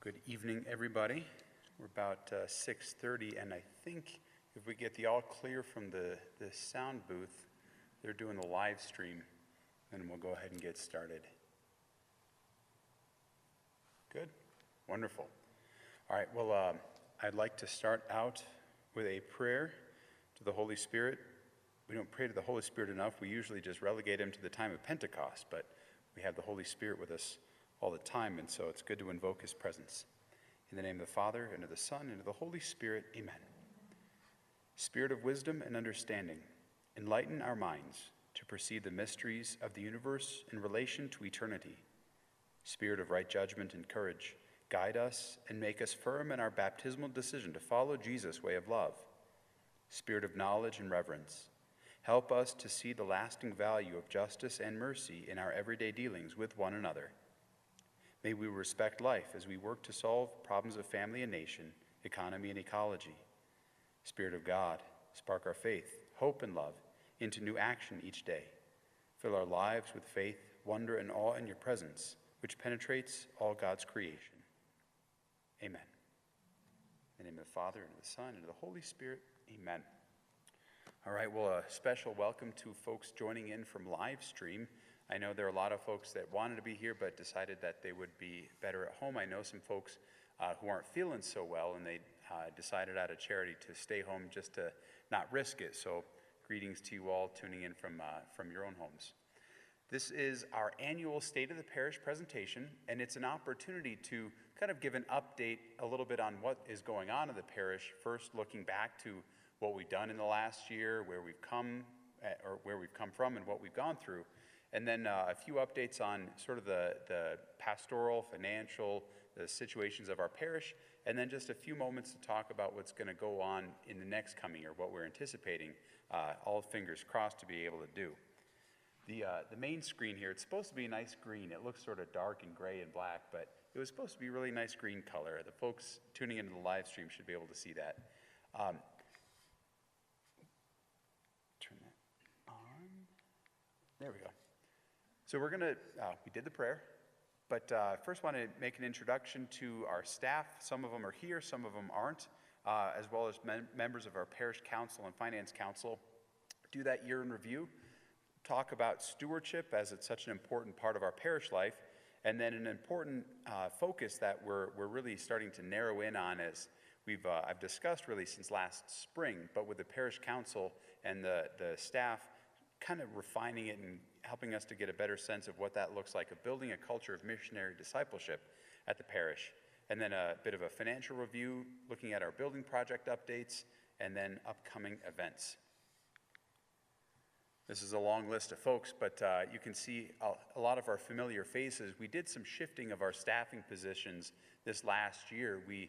Good evening, everybody. We're about 6:30, and I think if we get the all clear from the sound booth, they're doing the live stream, and we'll go ahead and get started. Good? Wonderful. All right, well, I'd like to start out with a prayer to the Holy Spirit. We don't pray to the Holy Spirit enough. We usually just relegate him to the time of Pentecost, but we have the Holy Spirit with us all the time, and so it's good to invoke his presence. In the name of the Father, and of the Son, and of the Holy Spirit, amen. Spirit of wisdom and understanding, enlighten our minds to perceive the mysteries of the universe in relation to eternity. Spirit of right judgment and courage, guide us and make us firm in our baptismal decision to follow Jesus' way of love. Spirit of knowledge and reverence, help us to see the lasting value of justice and mercy in our everyday dealings with one another. May we respect life as we work to solve problems of family and nation, economy and ecology. Spirit of God, spark our faith, hope, and love into new action each day. Fill our lives with faith, wonder, and awe in your presence, which penetrates all God's creation. Amen. In the name of the Father, and of the Son, and of the Holy Spirit, amen. All right, well, a special welcome to folks joining in from live stream. I know there are a lot of folks that wanted to be here but decided that they would be better at home. I know some folks who aren't feeling so well, and they decided out of charity to stay home just to not risk it. So greetings to you all tuning in from your own homes. This is our annual State of the Parish presentation, and it's an opportunity to kind of give an update a little bit on what is going on in the parish, first looking back to what we've done in the last year, where we've come from and what we've gone through. And then a few updates on sort of the pastoral, financial, the situations of our parish, and then just a few moments to talk about what's going to go on in the next coming year, what we're anticipating, all fingers crossed to be able to do. The main screen here, it's supposed to be a nice green. It looks sort of dark and gray and black, but it was supposed to be a really nice green color. The folks tuning into the live stream should be able to see that. Turn that on. There we go. So we did the prayer, but first want to make an introduction to our staff. Some of them are here, some of them aren't, as well as members of our parish council and finance council. Do that year in review, talk about stewardship as it's such an important part of our parish life, and then an important focus that we're really starting to narrow in on as I've discussed really since last spring, but with the parish council and the staff kind of refining it and helping us to get a better sense of what that looks like, of building a culture of missionary discipleship at the parish. And then a bit of a financial review, looking at our building project updates, and then upcoming events. This is a long list of folks, but you can see a lot of our familiar faces. We did some shifting of our staffing positions this last year. We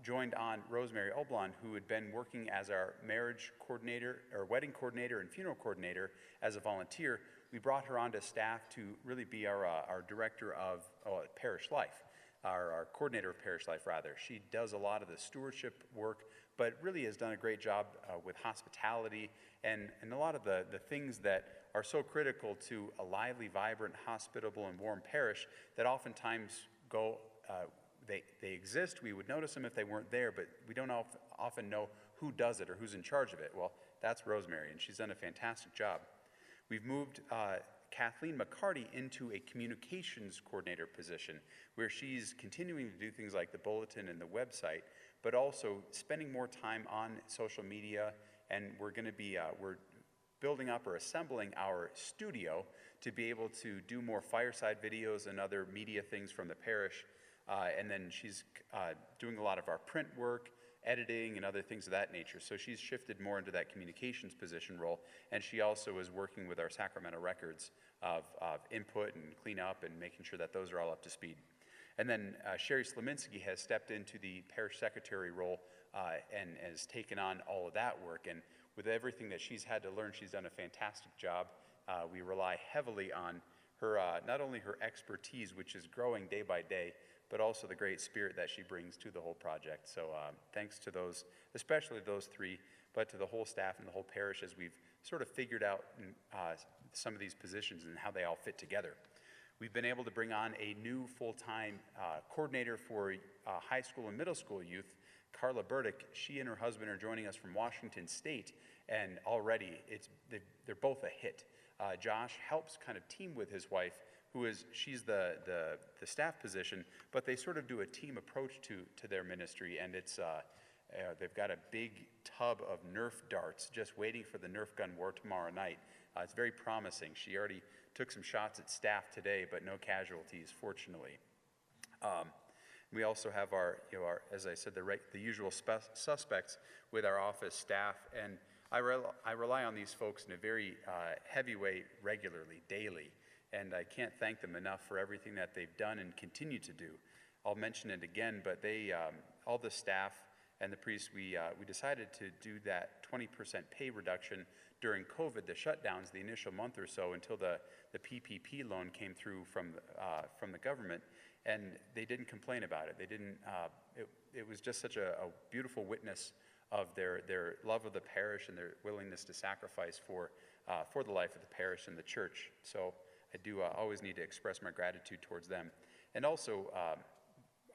joined on Rosemary Oblon, who had been working as our marriage coordinator, or wedding coordinator and funeral coordinator as a volunteer. We brought her onto staff to really be our director of parish life, our coordinator of parish life, rather. She does a lot of the stewardship work, but really has done a great job with hospitality and a lot of the things that are so critical to a lively, vibrant, hospitable, and warm parish that oftentimes go they exist. We would notice them if they weren't there, but we don't often know who does it or who's in charge of it. Well, that's Rosemary, and she's done a fantastic job. We've moved Kathleen McCarty into a communications coordinator position, where she's continuing to do things like the bulletin and the website, but also spending more time on social media, and we're going to be we're building up or assembling our studio to be able to do more fireside videos and other media things from the parish. And then she's doing a lot of our print work, editing, and other things of that nature. So she's shifted more into that communications position role. And she also is working with our Sacramento records of input and cleanup and making sure that those are all up to speed. And then Sherry Slominski has stepped into the parish secretary role and has taken on all of that work. And with everything that she's had to learn, she's done a fantastic job. We rely heavily on her, not only her expertise, which is growing day by day, but also the great spirit that she brings to the whole project. So thanks to those, especially those three, but to the whole staff and the whole parish as we've sort of figured out some of these positions and how they all fit together. We've been able to bring on a new full-time coordinator for high school and middle school youth, Carla Burdick. She and her husband are joining us from Washington State, and already they're both a hit. Josh helps kind of team with his wife, she's the staff position, but they sort of do a team approach to their ministry, and they've got a big tub of Nerf darts just waiting for the Nerf gun war tomorrow night. It's very promising. She already took some shots at staff today, but no casualties, fortunately. We also have our as I said, the usual suspects with our office staff, and I rely on these folks in a very heavy way regularly, daily, and I can't thank them enough for everything that they've done and continue to do. I'll mention it again, but all the staff and the priests, we decided to do that 20% pay reduction during COVID, the shutdowns, the initial month or so, until the PPP loan came through from the government, and they didn't complain about it. They didn't. It was just such a beautiful witness of their love of the parish and their willingness to sacrifice for the life of the parish and the church. So I do always need to express my gratitude towards them, and also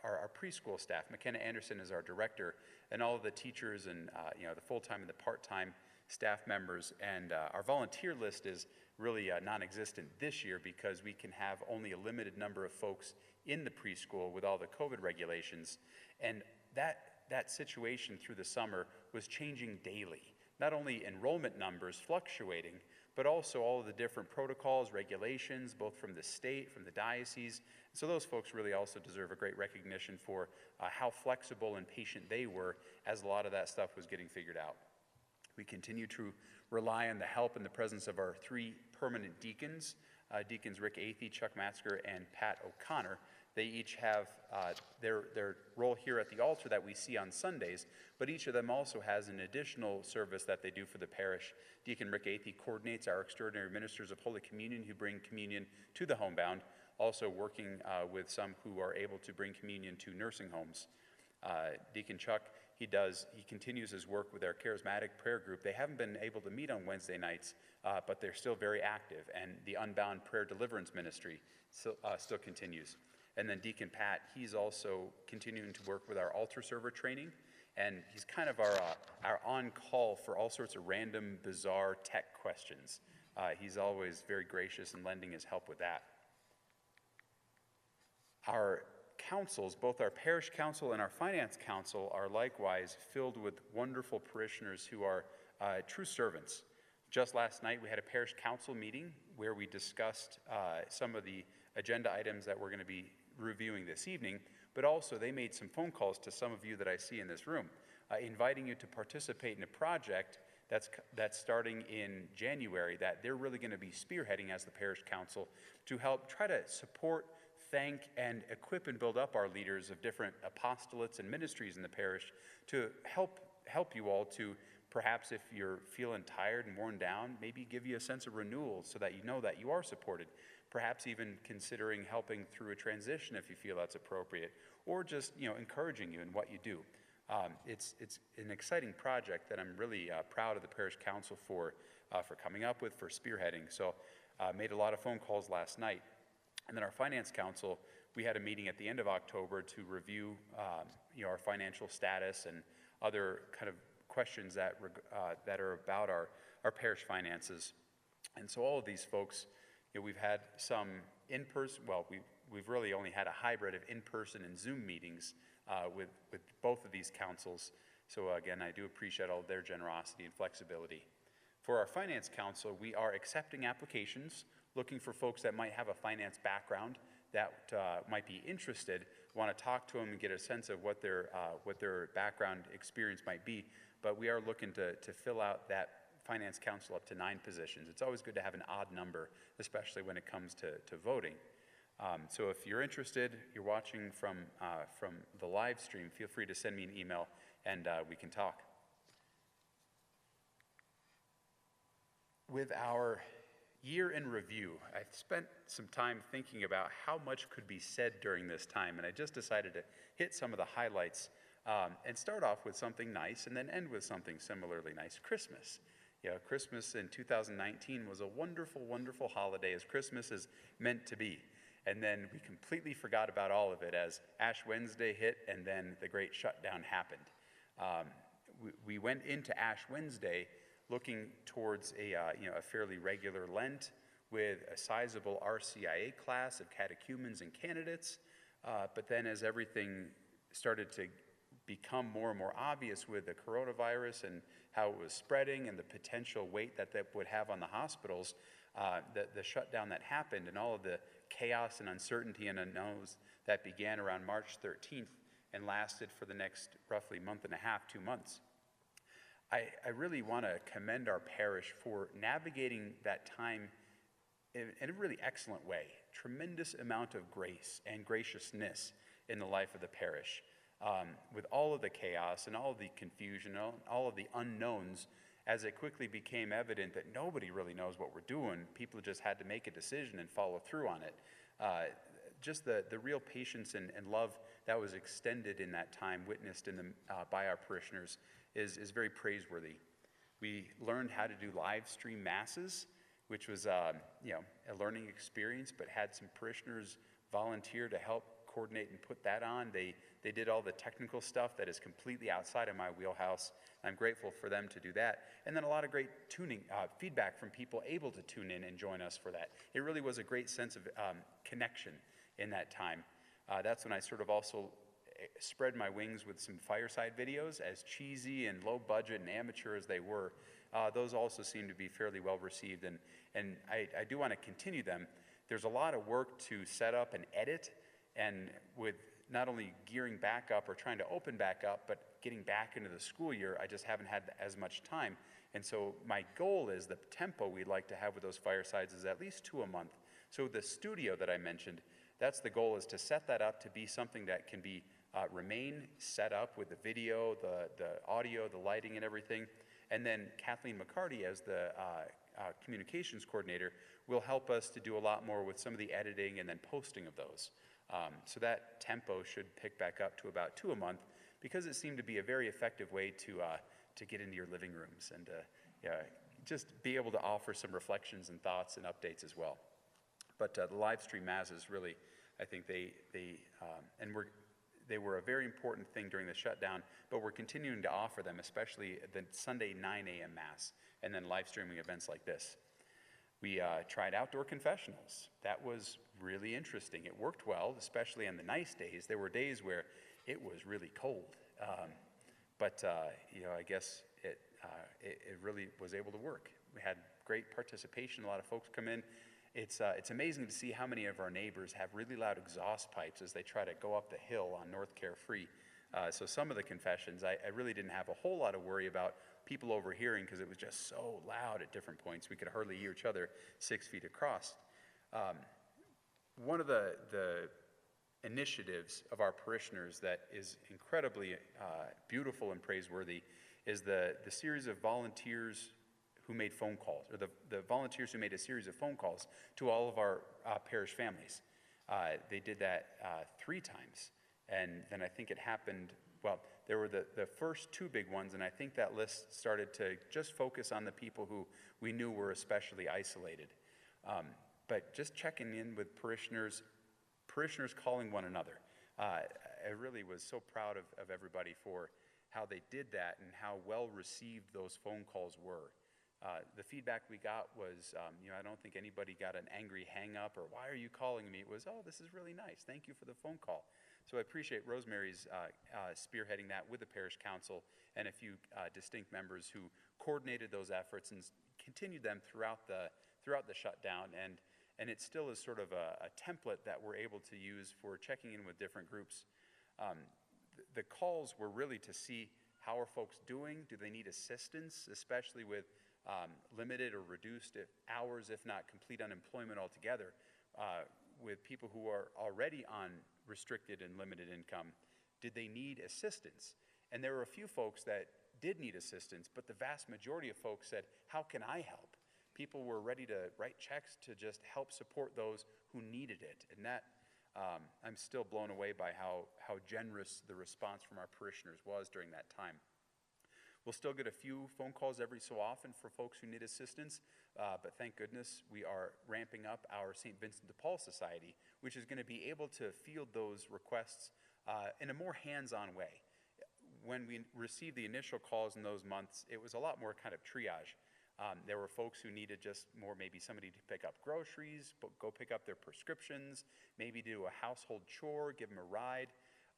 our preschool staff. McKenna Anderson is our director, and all of the teachers and the full-time and the part-time staff members, and our volunteer list is really non-existent this year because we can have only a limited number of folks in the preschool with all the COVID regulations, and that situation through the summer was changing daily. Not only enrollment numbers fluctuating, but also all of the different protocols, regulations, both from the state, from the diocese. So those folks really also deserve a great recognition for how flexible and patient they were as a lot of that stuff was getting figured out. We continue to rely on the help and the presence of our 3 permanent deacons, Deacons Rick Athey, Chuck Matzker, and Pat O'Connor. They each have their role here at the altar that we see on Sundays, but each of them also has an additional service that they do for the parish. Deacon Rick Athey coordinates our extraordinary ministers of Holy Communion who bring communion to the homebound, also working with some who are able to bring communion to nursing homes. Deacon Chuck, he continues his work with our charismatic prayer group. They haven't been able to meet on Wednesday nights, but they're still very active, and the Unbound Prayer Deliverance Ministry still continues. And then Deacon Pat, he's also continuing to work with our altar server training, and he's kind of our on-call for all sorts of random, bizarre tech questions. He's always very gracious in lending his help with that. Our councils, both our parish council and our finance council, are likewise filled with wonderful parishioners who are true servants. Just last night, we had a parish council meeting where we discussed some of the agenda items that we're going to be reviewing this evening, but also they made some phone calls to some of you that I see in this room, inviting you to participate in a project that's starting in January that they're really going to be spearheading as the parish council to help try to support, thank, and equip and build up our leaders of different apostolates and ministries in the parish to help you all to, perhaps if you're feeling tired and worn down, maybe give you a sense of renewal so that you know that you are supported. Perhaps even considering helping through a transition if you feel that's appropriate, or just encouraging you in what you do. It's an exciting project that I'm really proud of the parish council for coming up with, for spearheading. So made a lot of phone calls last night. And then our finance council, we had a meeting at the end of October to review our financial status and other kind of questions that are about our parish finances. And so all of these folks, we've had some in-person, we've really only had a hybrid of in-person and Zoom meetings with both of these councils. So again, I do appreciate all their generosity and flexibility. For our finance council, we are accepting applications, looking for folks that might have a finance background, that might be interested, want to talk to them and get a sense of what their background experience might be. But we are looking to fill out that finance council up to 9 positions. It's always good to have an odd number, especially when it comes to voting. So if you're interested, you're watching from the live stream, feel free to send me an email and we can talk. With our year in review, I've spent some time thinking about how much could be said during this time, and I just decided to hit some of the highlights and start off with something nice and then end with something similarly nice. Christmas. Christmas in 2019 was a wonderful, wonderful holiday, as Christmas is meant to be. And then we completely forgot about all of it as Ash Wednesday hit, and then the great shutdown happened. We went into Ash Wednesday looking towards a fairly regular Lent with a sizable RCIA class of catechumens and candidates. But then as everything started to become more and more obvious with the coronavirus and how it was spreading and the potential weight that would have on the hospitals, the shutdown that happened and all of the chaos and uncertainty and unknowns that began around March 13th and lasted for the next roughly month and a half, 2 months. I really want to commend our parish for navigating that time in a really excellent way. Tremendous amount of grace and graciousness in the life of the parish. With all of the chaos and all of the confusion, all of the unknowns, as it quickly became evident that nobody really knows what we're doing, people just had to make a decision and follow through on it. Just the real patience and love that was extended in that time, witnessed by our parishioners, is very praiseworthy. We learned how to do live stream masses, which was a learning experience, but had some parishioners volunteer to help coordinate and put that on. They did all the technical stuff that is completely outside of my wheelhouse. I'm grateful for them to do that. And then a lot of great feedback from people able to tune in and join us for that. It really was a great sense of connection in that time. That's when I sort of also spread my wings with some fireside videos, as cheesy and low budget and amateur as they were. Those also seem to be fairly well received, and I do want to continue them. There's a lot of work to set up and edit, and with not only gearing back up or trying to open back up, but getting back into the school year, I just haven't had as much time. And so my goal is the tempo we'd like to have with those firesides is at least 2 a month. So the studio that I mentioned, that's the goal, is to set that up to be something that can be remain set up with the video, the audio, the lighting and everything. And then Kathleen McCarty, as the communications coordinator, will help us to do a lot more with some of the editing and then posting of those. So that tempo should pick back up to about 2 a month, because it seemed to be a very effective way to get into your living rooms and just be able to offer some reflections and thoughts and updates as well. But the live stream masses really, I think they were a very important thing during the shutdown, but we're continuing to offer them, especially the Sunday 9 a.m. Mass, and then live streaming events like this. We tried outdoor confessionals. That was really interesting. It worked well, especially on the nice days. There were days where it was really cold, but I guess it really was able to work. We had great participation. A lot of folks come in. It's amazing to see how many of our neighbors have really loud exhaust pipes as they try to go up the hill on North Carefree. So some of the confessions, I really didn't have a whole lot of worry about people overhearing, because it was just so loud at different points. We could hardly hear each other 6 feet across. One of the initiatives of our parishioners that is incredibly beautiful and praiseworthy is the series of volunteers who made phone calls, or the volunteers who made a series of phone calls to all of our parish families. They did that 3 times, and then I think it happened, well, there were the first 2 big ones, and I think that list started to just focus on the people who we knew were especially isolated. But just checking in with parishioners calling one another. I really was so proud of everybody for how they did that and how well received those phone calls were. The feedback we got was, I don't think anybody got an angry hang-up or, why are you calling me? It was, oh, this is really nice. Thank you for the phone call. So I appreciate Rosemary's spearheading that with the parish council and a few distinct members who coordinated those efforts and continued them throughout the shutdown. And it still is sort of a template that we're able to use for checking in with different groups. The calls were really to see how are folks doing. Do they need assistance, especially with limited or reduced hours, if not complete unemployment altogether, with people who are already on restricted and limited income? Did they need assistance? And there were a few folks that did need assistance, but the vast majority of folks said, how can I help? People were ready to write checks to just help support those who needed it. And that, I'm still blown away by how generous the response from our parishioners was during that time. We'll still get a few phone calls every so often for folks who need assistance, but thank goodness we are ramping up our St. Vincent de Paul Society, which is going to be able to field those requests in a more hands-on way. When we received the initial calls in those months, it was a lot more kind of triage. There were folks who needed just more, maybe somebody to pick up groceries, go pick up their prescriptions, maybe do a household chore, give them a ride.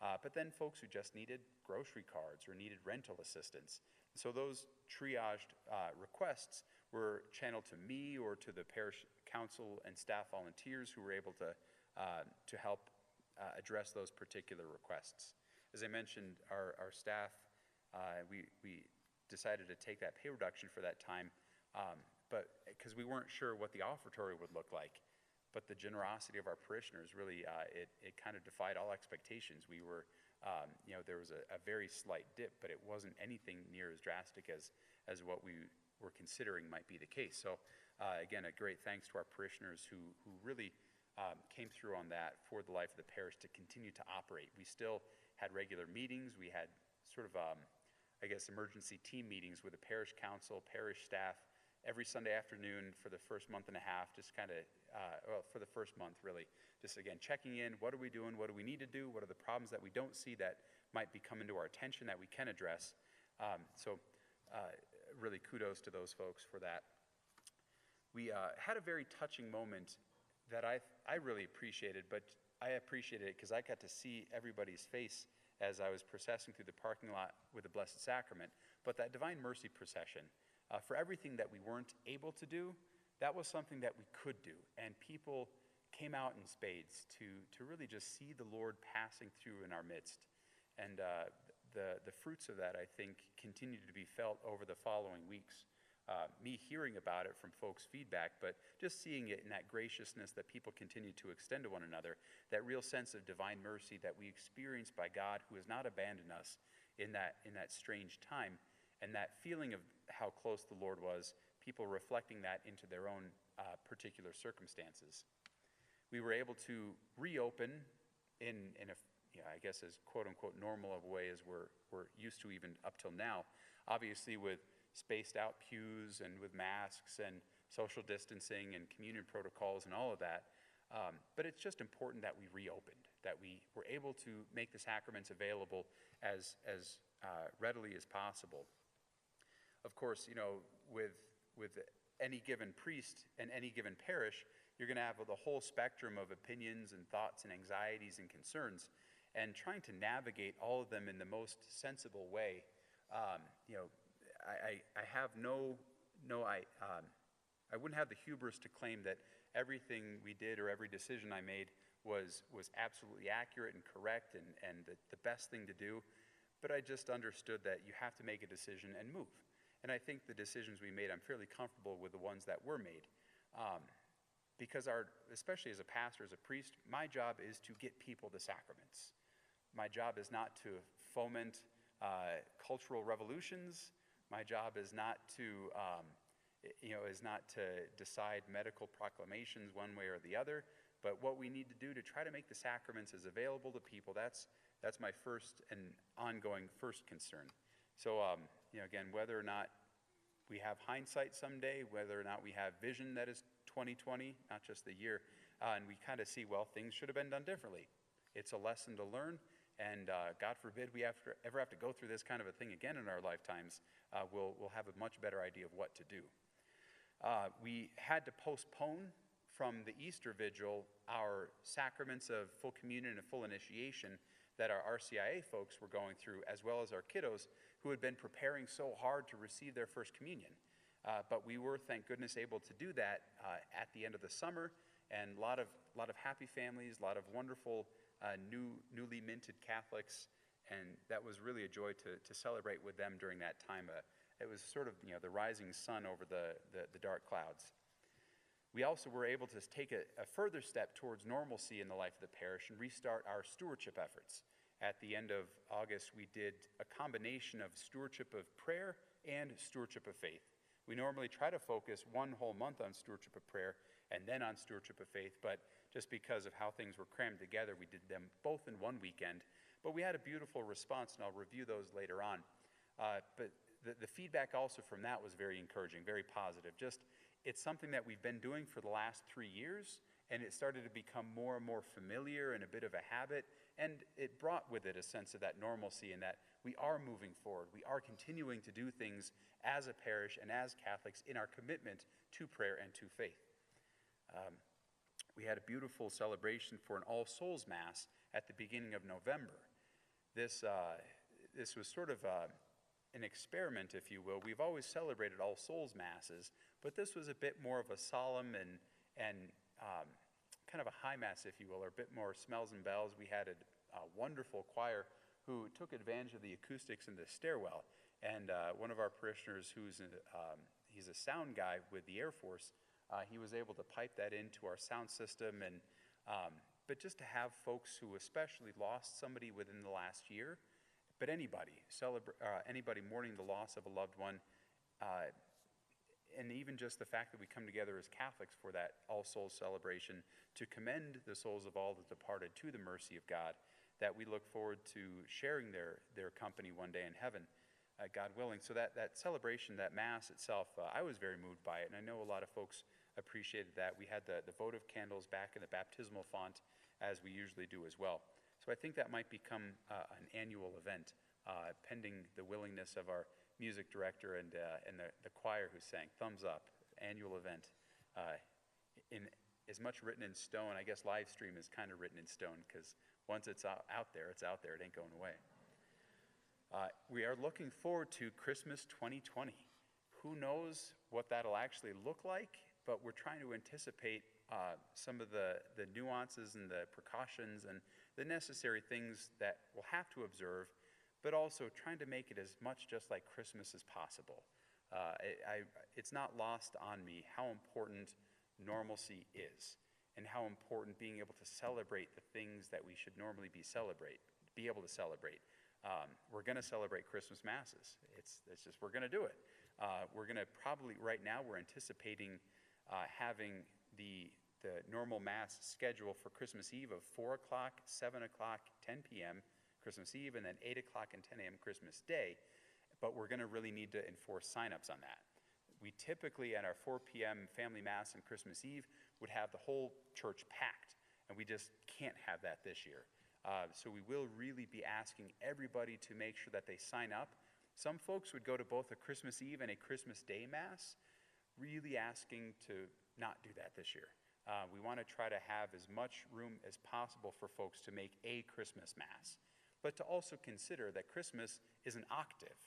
But then folks who just needed grocery cards or needed rental assistance. So those triaged requests were channeled to me or to the parish council and staff volunteers who were able to help address those particular requests. As I mentioned, our staff, we decided to take that pay reduction for that time, but because we weren't sure what the offertory would look like. But the generosity of our parishioners really, it kind of defied all expectations. We were, there was a very slight dip, but it wasn't anything near as drastic as what we were considering might be the case. So again, a great thanks to our parishioners who really came through on that for the life of the parish to continue to operate. We still had regular meetings. We had sort of, emergency team meetings with the parish council, parish staff, every Sunday afternoon for the first month and a half, just kind of, for the first month really, just again checking in, what are we doing, what do we need to do, what are the problems that we don't see that might be coming to our attention that we can address. So really kudos to those folks for that. We had a very touching moment that I really appreciated, but I appreciated it because I got to see everybody's face as I was processing through the parking lot with the Blessed Sacrament. But that Divine Mercy procession, for everything that we weren't able to do, that was something that we could do. And people came out in spades to really just see the Lord passing through in our midst. And the fruits of that, I think, continued to be felt over the following weeks. Me hearing about it from folks' feedback, but just seeing it in that graciousness that people continue to extend to one another, that real sense of divine mercy that we experience by God who has not abandoned us in that strange time, and that feeling of how close the Lord was, people reflecting that into their own particular circumstances. We were able to reopen in a, I guess as quote-unquote normal of a way as we're used to even up till now, obviously with spaced out pews and with masks and social distancing and communion protocols and all of that. But it's just important that we reopened, that we were able to make the sacraments available as readily as possible. Of course, with any given priest and any given parish, you're going to have the whole spectrum of opinions and thoughts and anxieties and concerns, and trying to navigate all of them in the most sensible way. I wouldn't have the hubris to claim that everything we did or every decision I made was absolutely accurate and correct and the best thing to do, but I just understood that you have to make a decision and move. And I think the decisions we made, I'm fairly comfortable with the ones that were made. Because especially as a pastor, as a priest, my job is to get people the sacraments. My job is not to foment cultural revolutions. My job is not to, decide medical proclamations one way or the other. But what we need to do to try to make the sacraments as available to people, that's my first and ongoing first concern. So, again, whether or not we have hindsight someday, whether or not we have vision that is 2020, not just the year, and we kind of see, well, things should have been done differently. It's a lesson to learn, and God forbid we ever have to go through this kind of a thing again in our lifetimes. We'll have a much better idea of what to do. We had to postpone from the Easter Vigil our sacraments of full communion and full initiation that our RCIA folks were going through, as well as our kiddos who had been preparing so hard to receive their first communion. But we were, thank goodness, able to do that at the end of the summer, and a lot of happy families, a lot of wonderful newly minted Catholics, and that was really a joy to celebrate with them during that time. It was sort of the rising sun over the dark clouds. We also were able to take a further step towards normalcy in the life of the parish and restart our stewardship efforts. At the end of August, we did a combination of stewardship of prayer and stewardship of faith. We normally try to focus one whole month on stewardship of prayer and then on stewardship of faith, but just because of how things were crammed together, we did them both in one weekend. But we had a beautiful response, and I'll review those later on. But the feedback also from that was very encouraging, very positive. Just, it's something that we've been doing for the last 3 years, and it started to become more and more familiar and a bit of a habit, and it brought with it a sense of that normalcy and that we are moving forward. We are continuing to do things as a parish and as Catholics in our commitment to prayer and to faith. We had a beautiful celebration for an All Souls Mass at the beginning of November. This was sort of an experiment, if you will. We've always celebrated All Souls Masses, but this was a bit more of a solemn and kind of a high mass, if you will, or a bit more smells and bells. We had a wonderful choir who took advantage of the acoustics in the stairwell, and one of our parishioners, he's a sound guy with the Air Force, he was able to pipe that into our sound system, and but just to have folks who especially lost somebody within the last year, but anybody mourning the loss of a loved one, and even just the fact that we come together as Catholics for that All Souls celebration to commend the souls of all the departed to the mercy of God, that we look forward to sharing their company one day in heaven, God willing. So that celebration, that Mass itself, I was very moved by it, and I know a lot of folks appreciated that. We had the votive candles back in the baptismal font, as we usually do as well. So I think that might become an annual event, pending the willingness of our music director and the choir who sang. Thumbs up, annual event. In as much written in stone, I guess live stream is kind of written in stone, because once it's out there, it's out there. It ain't going away. We are looking forward to Christmas 2020. Who knows what that'll actually look like, but we're trying to anticipate some of the nuances and the precautions and the necessary things that we'll have to observe, but also trying to make it as much just like Christmas as possible. It's not lost on me how important normalcy is, and how important being able to celebrate the things that we should normally be able to celebrate. We're going to celebrate Christmas Masses. It's just, we're going to do it. We're going to probably, right now, we're anticipating having the normal Mass schedule for Christmas Eve of 4 o'clock, 7 o'clock, 10 p.m. Christmas Eve, and then 8 o'clock and 10 a.m. Christmas Day. But we're going to really need to enforce signups on that. We typically, at our 4 p.m. family Mass on Christmas Eve, would have the whole church packed, and we just can't have that this year. So we will really be asking everybody to make sure that they sign up. Some folks would go to both a Christmas Eve and a Christmas Day Mass, really asking to not do that this year. We want to try to have as much room as possible for folks to make a Christmas Mass, but to also consider that Christmas is an octave,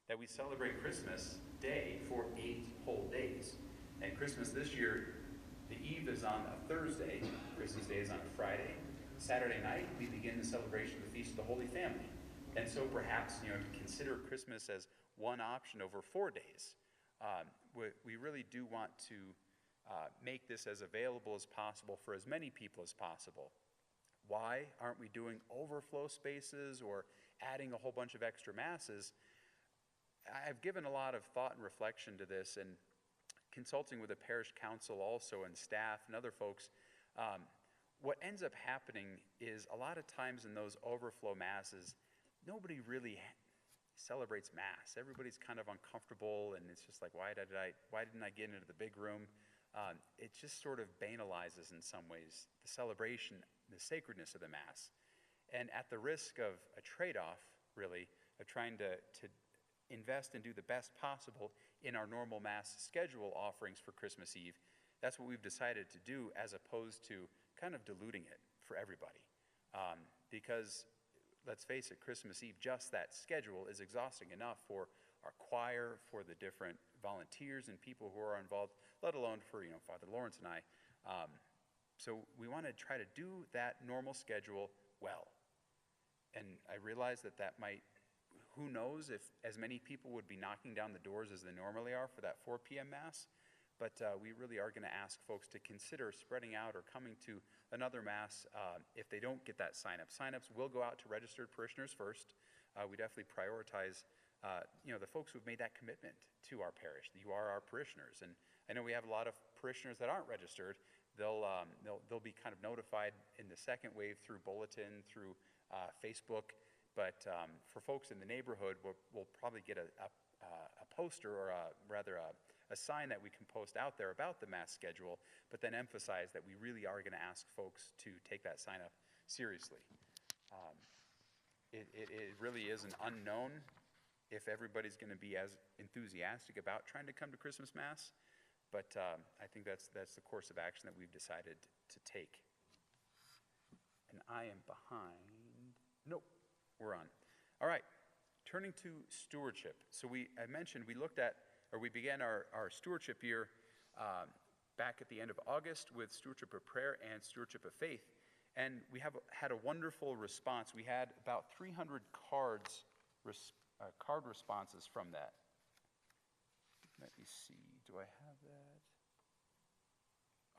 that we celebrate Christmas Day for 8 whole days. And Christmas this year, the Eve is on a Thursday, Christmas Day is on a Friday. Saturday night, we begin the celebration of the Feast of the Holy Family. And so perhaps, to consider Christmas as one option over 4 days. We really do want to make this as available as possible for as many people as possible. Why aren't we doing overflow spaces or adding a whole bunch of extra Masses? I've given a lot of thought and reflection to this, and consulting with the parish council also and staff and other folks. What ends up happening is a lot of times in those overflow Masses, nobody really celebrates Mass. Everybody's kind of uncomfortable, and it's just like, why didn't I get into the big room? It just sort of banalizes in some ways the celebration, the sacredness of the Mass. And at the risk of a trade-off, really, of trying to invest and do the best possible in our normal Mass schedule offerings for Christmas Eve, that's what we've decided to do, as opposed to kind of diluting it for everybody. Because, let's face it, Christmas Eve, just that schedule is exhausting enough for our choir, for the different volunteers and people who are involved, let alone for, Father Lawrence and I. So we want to try to do that normal schedule well. And I realize that might, who knows if as many people would be knocking down the doors as they normally are for that 4 p.m. Mass. But we really are going to ask folks to consider spreading out or coming to another Mass if they don't get that sign-up. Sign-ups will go out to registered parishioners first. We definitely prioritize, the folks who've made that commitment to our parish. You are our parishioners. And I know we have a lot of parishioners that aren't registered. They'll be kind of notified in the second wave through bulletin, through Facebook, But for folks in the neighborhood, we'll probably get a poster, or a sign that we can post out there about the Mass schedule, but then emphasize that we really are going to ask folks to take that sign up seriously. It really is an unknown if everybody's going to be as enthusiastic about trying to come to Christmas Mass, but I think that's the course of action that we've decided to take. And I am behind. Nope, we're on. All right, turning to stewardship. So I mentioned we began our stewardship year back at the end of August with Stewardship of Prayer and Stewardship of Faith. And we have had a wonderful response. We had about 300 card responses from that. Let me see, do I have that?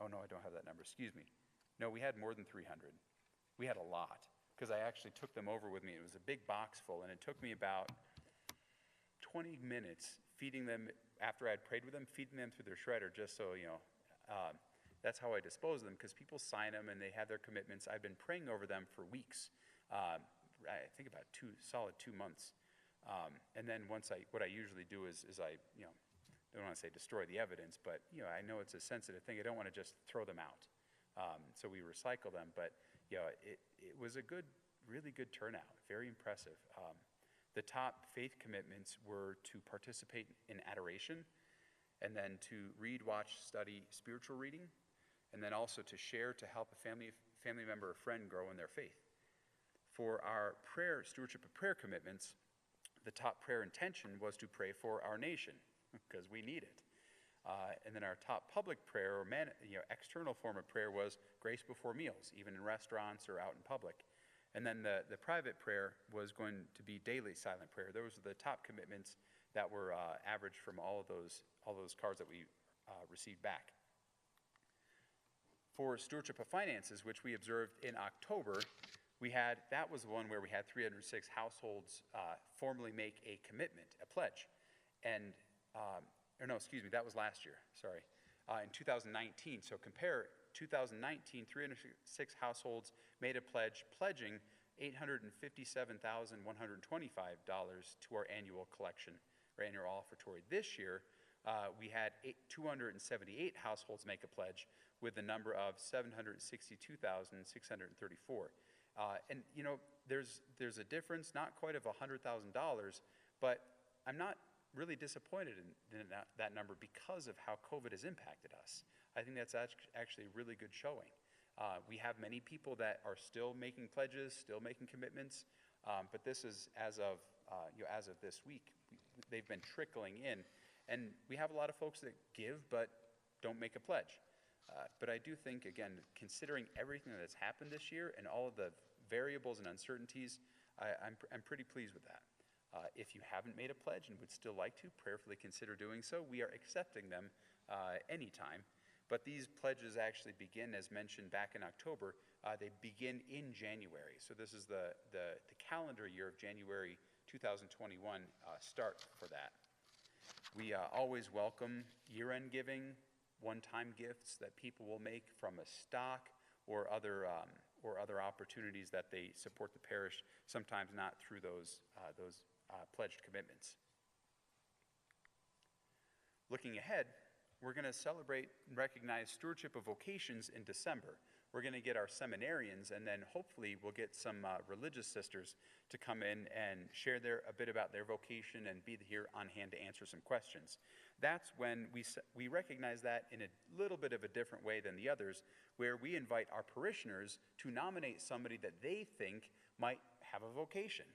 Oh no, I don't have that number, excuse me. No, we had more than 300. We had a lot, because I actually took them over with me. It was a big box full, and it took me about 20 minutes feeding them, after I'd prayed with them, feeding them through their shredder, just so, that's how I dispose of them, because people sign them and they have their commitments. I've been praying over them for weeks, I think about solid 2 months. And then what I usually do is I, don't want to say destroy the evidence, but, I know it's a sensitive thing. I don't want to just throw them out. So we recycle them, but, it was a really good turnout, very impressive. The top faith commitments were to participate in adoration, and then to read, watch, study spiritual reading, and then also to share to help a family member or friend grow in their faith. For our stewardship of prayer commitments, the top prayer intention was to pray for our nation, because we need it. And then our top public prayer, or external form of prayer, was grace before meals, even in restaurants or out in public. And then the private prayer was going to be daily silent prayer. Those are the top commitments that were averaged from all those cards that we received back. For stewardship of finances, which we observed in October, that was the one where we had 306 households formally make a commitment, a pledge. And, that was last year, sorry, in 2019. So compare 2019, 306 households made a pledge, pledging $857,125 to our annual collection, or annual offertory. This year, we had 278 households make a pledge, with the number of 762,634. And there's a difference, not quite of $100,000, but I'm not really disappointed in that number because of how COVID has impacted us. I think that's actually a really good showing. We have many people that are still making pledges, still making commitments, but this is as of this week. They've been trickling in, and we have a lot of folks that give but don't make a pledge. But I do think, again, considering everything that's happened this year and all of the variables and uncertainties, I'm pretty pleased with that. If you haven't made a pledge and would still like to, prayerfully consider doing so. We are accepting them anytime. But these pledges actually begin, as mentioned back in October, they begin in January. So this is the calendar year of January 2021 start for that. We always welcome year-end giving, one-time gifts that people will make from a stock or other opportunities that they support the parish, sometimes not through those pledged commitments. Looking ahead, we're going to celebrate and recognize stewardship of vocations in December. We're going to get our seminarians, and then hopefully we'll get some religious sisters to come in and share a bit about their vocation and be here on hand to answer some questions. That's when we recognize that in a little bit of a different way than the others, where we invite our parishioners to nominate somebody that they think might have a vocation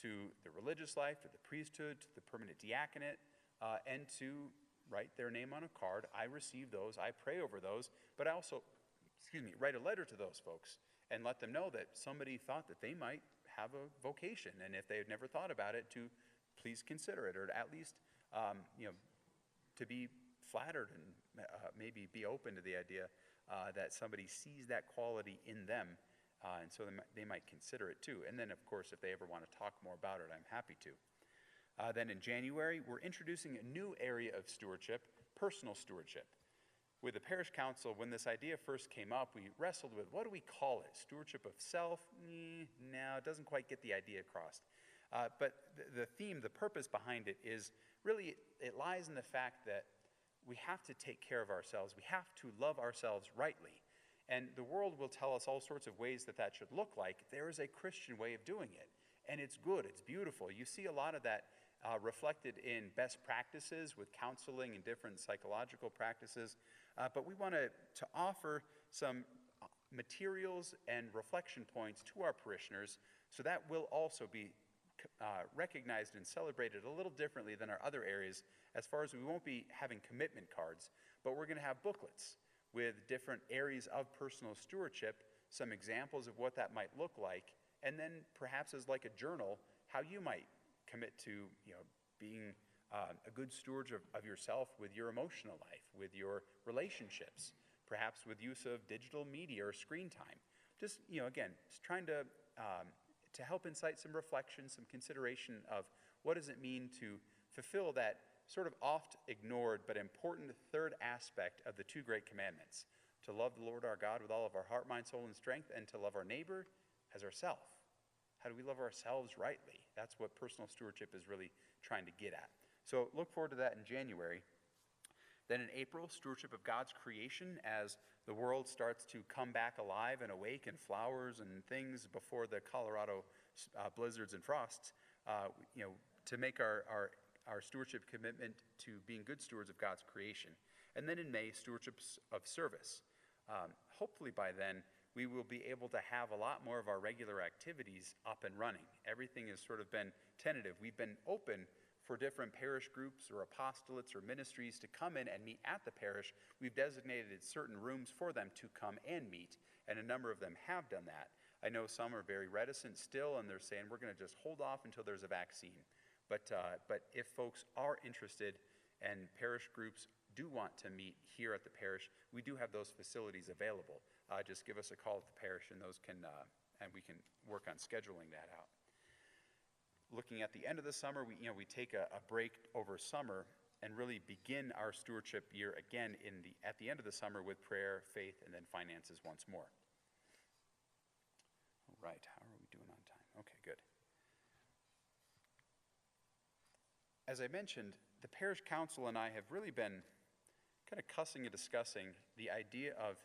to the religious life, to the priesthood, to the permanent diaconate, and to write their name on a card. I receive those, I pray over those, but I also, write a letter to those folks and let them know that somebody thought that they might have a vocation, and if they had never thought about it, to please consider it, or at least, to be flattered and maybe be open to the idea that somebody sees that quality in them, and so they might consider it too. And then, of course, if they ever want to talk more about it, I'm happy to. Then in January, we're introducing a new area of stewardship, personal stewardship, with the parish council, when this idea first came up, we wrestled with, what do we call it? Stewardship of self? No, it doesn't quite get the idea across. But the theme, the purpose behind it is really, it lies in the fact that we have to take care of ourselves. We have to love ourselves rightly. And the world will tell us all sorts of ways that that should look like. There is a Christian way of doing it. And it's good, it's beautiful. You see a lot of that reflected in best practices with counseling and different psychological practices. But we want to offer some materials and reflection points to our parishioners, so that will also be recognized and celebrated a little differently than our other areas, as far as we won't be having commitment cards, but we're going to have booklets with different areas of personal stewardship, some examples of what that might look like, and then perhaps as like a journal, how you might commit to being a good steward of yourself with your emotional life, with your relationships, perhaps with use of digital media or screen time. Just, again, just trying to help incite some reflection, some consideration of what does it mean to fulfill that sort of oft ignored but important third aspect of the two great commandments, to love the Lord our God with all of our heart, mind, soul, and strength, and to love our neighbor as ourself. How do we love ourselves rightly? That's what personal stewardship is really trying to get at. So look forward to that in January. Then in April, stewardship of God's creation, as the world starts to come back alive and awake and flowers and things before the Colorado blizzards and frosts, to make our stewardship commitment to being good stewards of God's creation. And then in May, stewardship of service. Hopefully by then, we will be able to have a lot more of our regular activities up and running. Everything has sort of been tentative. We've been open for different parish groups or apostolates or ministries to come in and meet at the parish. We've designated certain rooms for them to come and meet, and a number of them have done that. I know some are very reticent still, and they're saying, we're going to just hold off until there's a vaccine. But if folks are interested and parish groups do want to meet here at the parish, we do have those facilities available. Just give us a call at the parish, and and we can work on scheduling that out. Looking at the end of the summer, we take a break over summer and really begin our stewardship year again at the end of the summer with prayer, faith, and then finances once more. All right, how are we doing on time? Okay, good. As I mentioned, the parish council and I have really been kind of cussing and discussing the idea of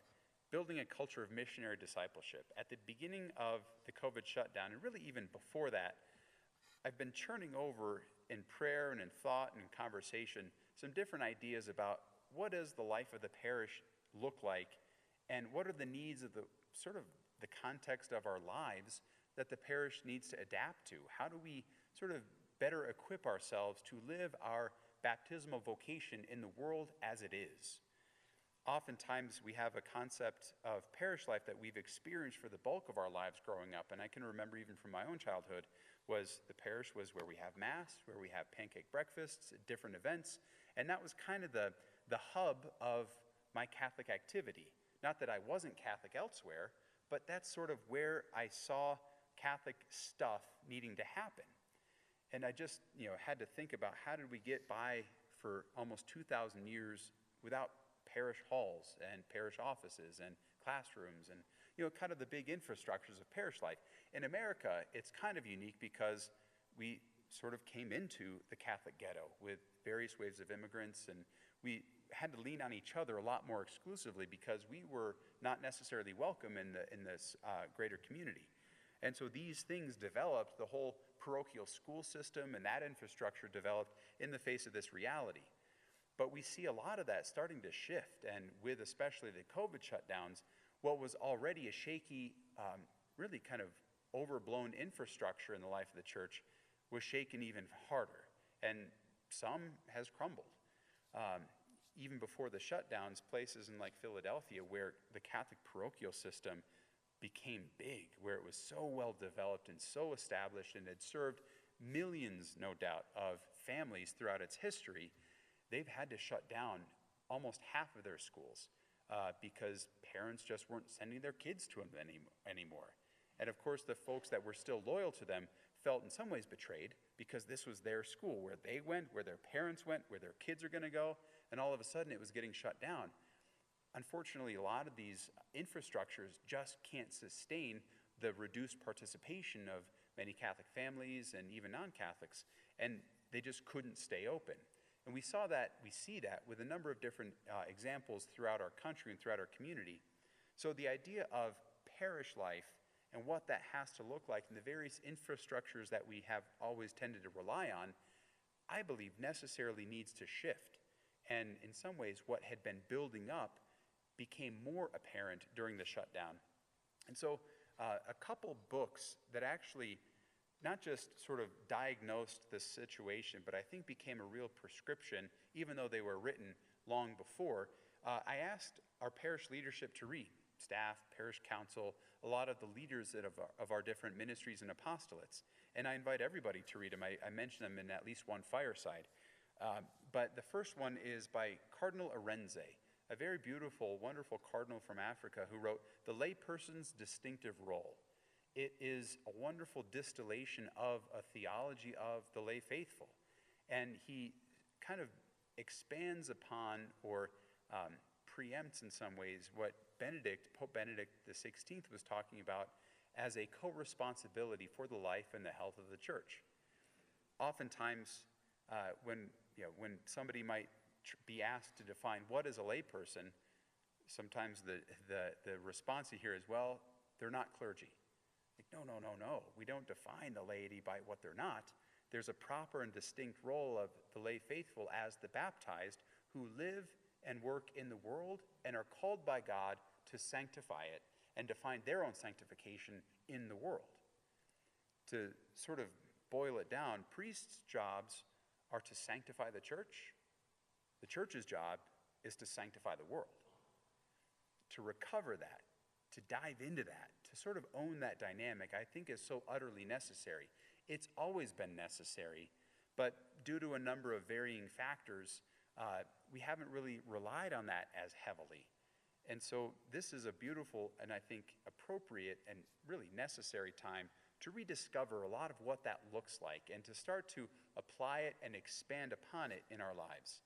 building a culture of missionary discipleship. At the beginning of the COVID shutdown, and really even before that, I've been churning over in prayer and in thought and in conversation some different ideas about what does the life of the parish look like, and what are the needs of the context of our lives that the parish needs to adapt to. How do we sort of better equip ourselves to live our baptismal vocation in the world as it is? Oftentimes we have a concept of parish life that we've experienced for the bulk of our lives growing up, and I can remember even from my own childhood, was the parish was where we have mass, where we have pancake breakfasts, different events, and that was kind of the hub of my Catholic activity. Not that I wasn't Catholic elsewhere, but that's sort of where I saw Catholic stuff needing to happen. And I just had to think about, how did we get by for almost 2,000 years without parish halls and parish offices and classrooms and kind of the big infrastructures of parish life. In America, it's kind of unique because we sort of came into the Catholic ghetto with various waves of immigrants, and we had to lean on each other a lot more exclusively because we were not necessarily welcome in this greater community. And so these things developed, the whole parochial school system and that infrastructure developed in the face of this reality. But we see a lot of that starting to shift, and with especially the COVID shutdowns, what was already a shaky, really kind of overblown infrastructure in the life of the church was shaken even harder, and some has crumbled. Even before the shutdowns, places in like Philadelphia where the Catholic parochial system became big, where it was so well developed and so established and had served millions, no doubt, of families throughout its history, they've had to shut down almost half of their schools because parents just weren't sending their kids to them anymore. And of course, the folks that were still loyal to them felt in some ways betrayed because this was their school, where they went, where their parents went, where their kids are going to go, and all of a sudden it was getting shut down. unfortunately, a lot of these infrastructures just can't sustain the reduced participation of many Catholic families and even non-Catholics, and they just couldn't stay open. And we see that with a number of different examples throughout our country and throughout our community. So the idea of parish life and what that has to look like and the various infrastructures that we have always tended to rely on, I believe necessarily needs to shift. And in some ways, what had been building up became more apparent during the shutdown. And so a couple books that actually not just sort of diagnosed the situation, but I think became a real prescription, even though they were written long before, I asked our parish leadership to read, staff, parish council, a lot of the leaders of our different ministries and apostolates. And I invite everybody to read them. I mention them in at least one fireside. But the first one is by Cardinal Arenze, a very beautiful, wonderful cardinal from Africa who wrote The Layperson's Distinctive Role. It is a wonderful distillation of a theology of the lay faithful. And he kind of expands upon or preempts in some ways what Pope Benedict XVI was talking about as a co-responsibility for the life and the health of the church. Oftentimes, when somebody might be asked to define what is a layperson, sometimes the response you hear is, well, they're not clergy. Like, no. We don't define the laity by what they're not. There's a proper and distinct role of the lay faithful as the baptized who live and work in the world and are called by God to sanctify it and to find their own sanctification in the world. To sort of boil it down, priests' jobs are to sanctify the church. The church's job is to sanctify the world. To recover that, to dive into that, to sort of own that dynamic, I think is so utterly necessary. It's always been necessary, but due to a number of varying factors, we haven't really relied on that as heavily. And so this is a beautiful and I think appropriate and really necessary time to rediscover a lot of what that looks like and to start to apply it and expand upon it in our lives.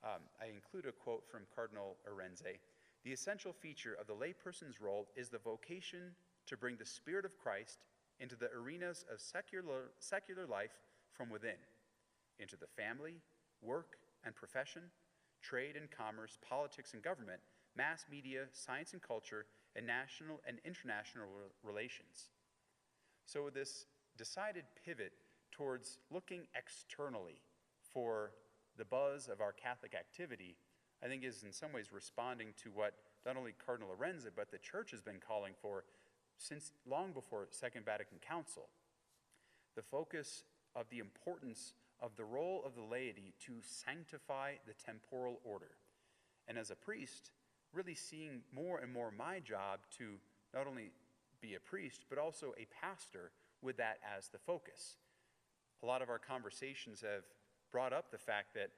I include a quote from Cardinal Arenze. The essential feature of the layperson's role is the vocation to bring the Spirit of Christ into the arenas of secular life from within, into the family, work and profession, trade and commerce, politics and government, mass media, science and culture, and national and international relations. So this decided pivot towards looking externally for the buzz of our Catholic activity, I think is in some ways responding to what not only Cardinal Arenze, but the Church has been calling for since long before Second Vatican Council. The focus of the importance of the role of the laity to sanctify the temporal order. And as a priest, really seeing more and more my job to not only be a priest, but also a pastor with that as the focus. A lot of our conversations have brought up the fact that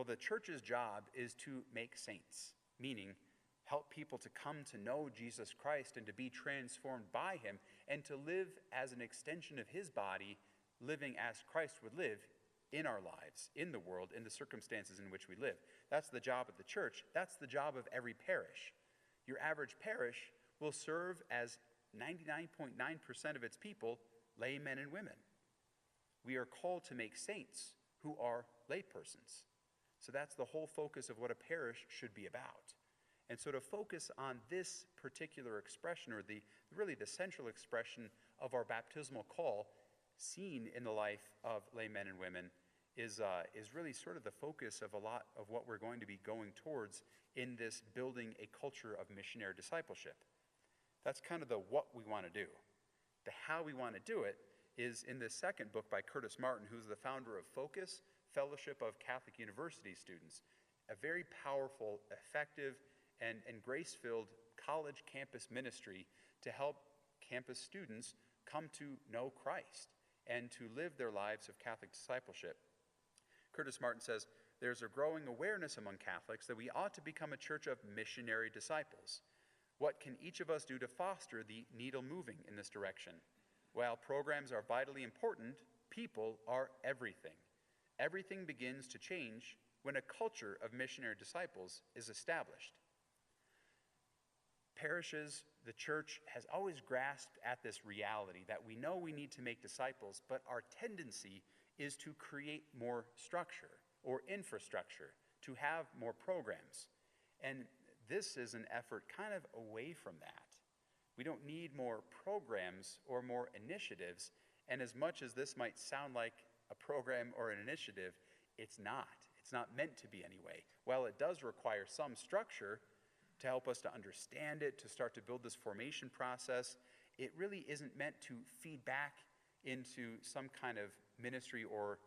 the church's job is to make saints, meaning help people to come to know Jesus Christ and to be transformed by him and to live as an extension of his body, living as Christ would live in our lives, in the world, in the circumstances in which we live. That's the job of the church. That's the job of every parish. Your average parish will serve as 99.9% of its people, laymen and women. We are called to make saints who are laypersons. So that's the whole focus of what a parish should be about. And so to focus on this particular expression, or really the central expression of our baptismal call, seen in the life of laymen and women, is really sort of the focus of a lot of what we're going to be going towards in this building a culture of missionary discipleship. That's kind of the what we want to do. The how we want to do it is in this second book by Curtis Martin, who's the founder of Focus, Fellowship of Catholic University Students, a very powerful, effective, and grace-filled college campus ministry to help campus students come to know Christ and to live their lives of Catholic discipleship. Curtis Martin says, there's a growing awareness among Catholics that we ought to become a church of missionary disciples. What can each of us do to foster the needle moving in this direction? While programs are vitally important, people are everything. Everything begins to change when a culture of missionary disciples is established. Parishes, the church, has always grasped at this reality that we know we need to make disciples, but our tendency is to create more structure or infrastructure, to have more programs. And this is an effort kind of away from that. We don't need more programs or more initiatives, and as much as this might sound like a program or an initiative, it's not. It's not meant to be anyway. While it does require some structure to help us to understand it, to start to build this formation process, it really isn't meant to feed back into some kind of ministry or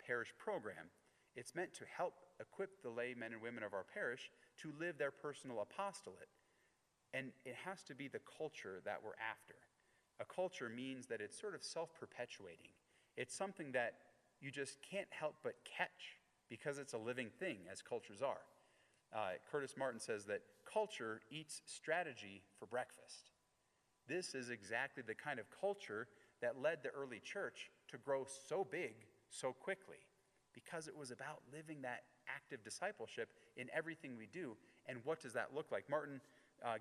parish program. It's meant to help equip the lay men and women of our parish to live their personal apostolate. And it has to be the culture that we're after. A culture means that it's sort of self-perpetuating. It's something that you just can't help but catch because it's a living thing, as cultures are. Curtis Martin says that culture eats strategy for breakfast. This is exactly the kind of culture that led the early church to grow so big so quickly, because it was about living that active discipleship in everything we do. And what does that look like? Martin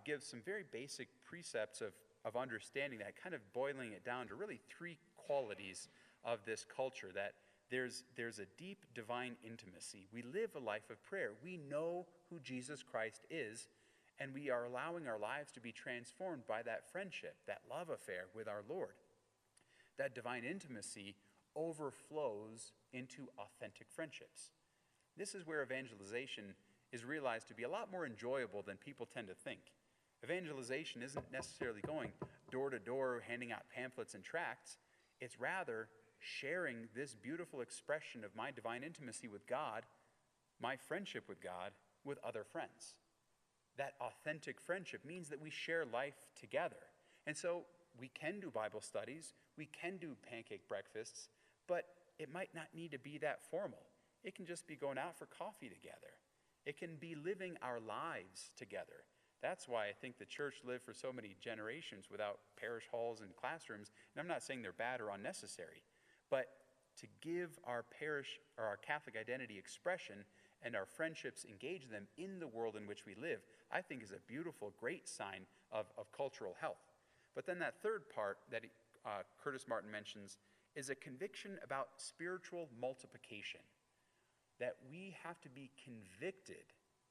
gives some very basic precepts of understanding that, kind of boiling it down to really three qualities of this culture. That there's a deep divine intimacy. We live a life of prayer. We know who Jesus Christ is, and we are allowing our lives to be transformed by that friendship, that love affair with our Lord. That divine intimacy overflows into authentic friendships. This is where evangelization is realized to be a lot more enjoyable than people tend to think. Evangelization isn't necessarily going door to door, handing out pamphlets and tracts. It's rather sharing this beautiful expression of my divine intimacy with God, my friendship with God, with other friends. That authentic friendship means that we share life together. And so we can do Bible studies, we can do pancake breakfasts, but it might not need to be that formal. It can just be going out for coffee together. It can be living our lives together. That's why I think the church lived for so many generations without parish halls and classrooms. And I'm not saying they're bad or unnecessary, but to give our parish or our Catholic identity expression and our friendships engage them in the world in which we live, I think is a beautiful, great sign of cultural health. But then that third part that Curtis Martin mentions is a conviction about spiritual multiplication. That we have to be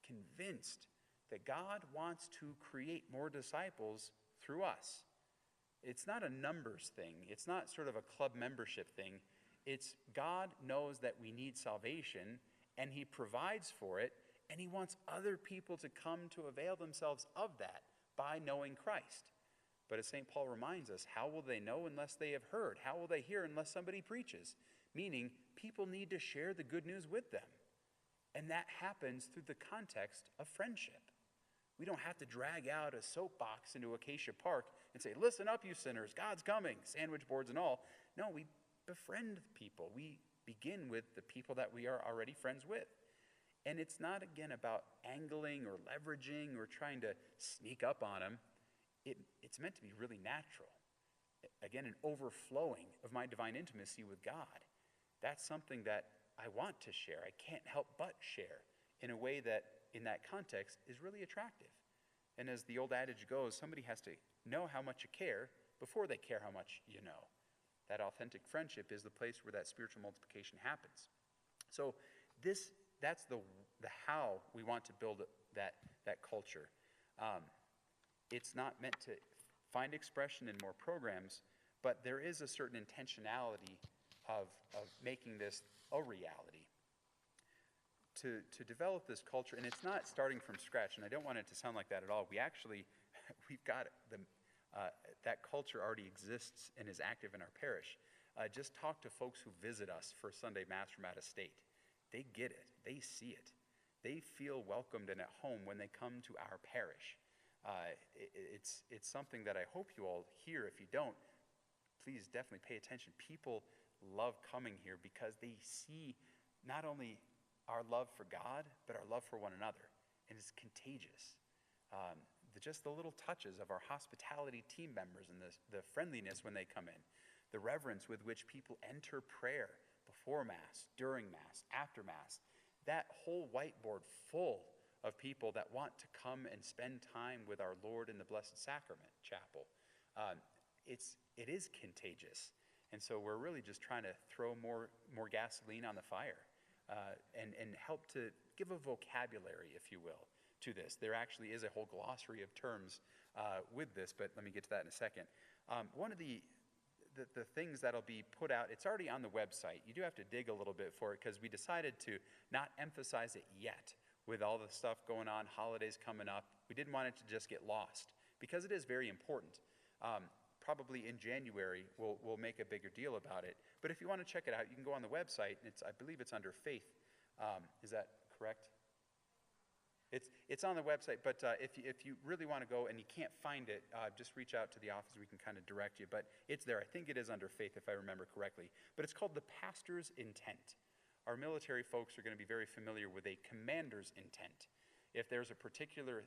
convinced that God wants to create more disciples through us. It's not a numbers thing. It's not sort of a club membership thing. It's God knows that we need salvation, and he provides for it, and he wants other people to come to avail themselves of that by knowing Christ. But as St. Paul reminds us, how will they know unless they have heard? How will they hear unless somebody preaches? Meaning, people need to share the good news with them. And that happens through the context of friendship. We don't have to drag out a soapbox into Acacia Park and say, listen up, you sinners, God's coming, sandwich boards and all. No, we befriend people. We begin with the people that we are already friends with. And it's not, again, about angling or leveraging or trying to sneak up on them. It's meant to be really natural. Again, an overflowing of my divine intimacy with God. That's something that I want to share. I can't help but share in a way that, in that context, is really attractive. And as the old adage goes, somebody has to know how much you care before they care how much you know. That authentic friendship is the place where that spiritual multiplication happens. So that's the how we want to build that culture. It's not meant to find expression in more programs, but there is a certain intentionality of making this a reality. To develop this culture, and it's not starting from scratch, and I don't want it to sound like that at all. We've got that culture already exists and is active in our parish. Just talk to folks who visit us for Sunday Mass from out of state. They get it. They see it. They feel welcomed and at home when they come to our parish. It's something that I hope you all hear. If you don't, please definitely pay attention. People love coming here because they see not only our love for God, but our love for one another. And it's contagious. Just the little touches of our hospitality team members and the friendliness when they come in, the reverence with which people enter prayer before Mass, during Mass, after Mass, that whole whiteboard full of people that want to come and spend time with our Lord in the Blessed Sacrament Chapel. It is contagious. And so we're really just trying to throw more gasoline on the fire and help to give a vocabulary, if you will, to this. There actually is a whole glossary of terms with this, but let me get to that in a second. One of the things that'll be put out, it's already on the website. You do have to dig a little bit for it because we decided to not emphasize it yet with all the stuff going on, holidays coming up. We didn't want it to just get lost because it is very important. Probably in January, we'll make a bigger deal about it. But if you want to check it out, you can go on the website. I believe it's under faith. Is that correct? It's on the website, but if you really want to go and you can't find it, just reach out to the office. We can kind of direct you. But it's there. I think it is under faith, if I remember correctly. But it's called the pastor's intent. Our military folks are going to be very familiar with a commander's intent. If there's a particular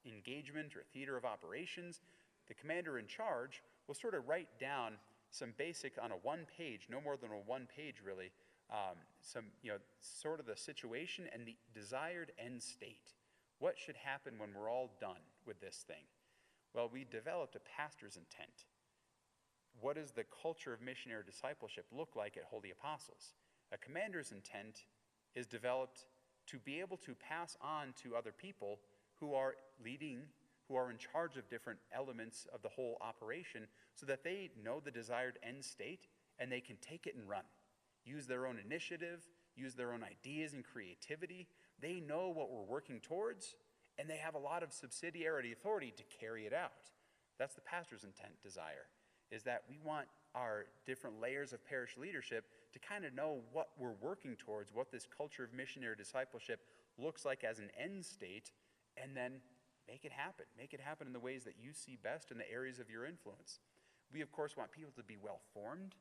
engagement or theater of operations, the commander in charge will sort of write down some basic, on a one page, no more than a one page really, sort of the situation and the desired end state. What should happen when we're all done with this thing? Well, we developed a pastor's intent. What does the culture of missionary discipleship look like at Holy Apostles? A commander's intent is developed to be able to pass on to other people who are leading, who are in charge of different elements of the whole operation, so that they know the desired end state and they can take it and run. Use their own initiative, use their own ideas and creativity. They know what we're working towards, and they have a lot of subsidiarity authority to carry it out. That's the pastor's intent desire, is that we want our different layers of parish leadership to kind of know what we're working towards, what this culture of missionary discipleship looks like as an end state, and then make it happen. Make it happen in the ways that you see best in the areas of your influence. We, of course, want people to be well-formed.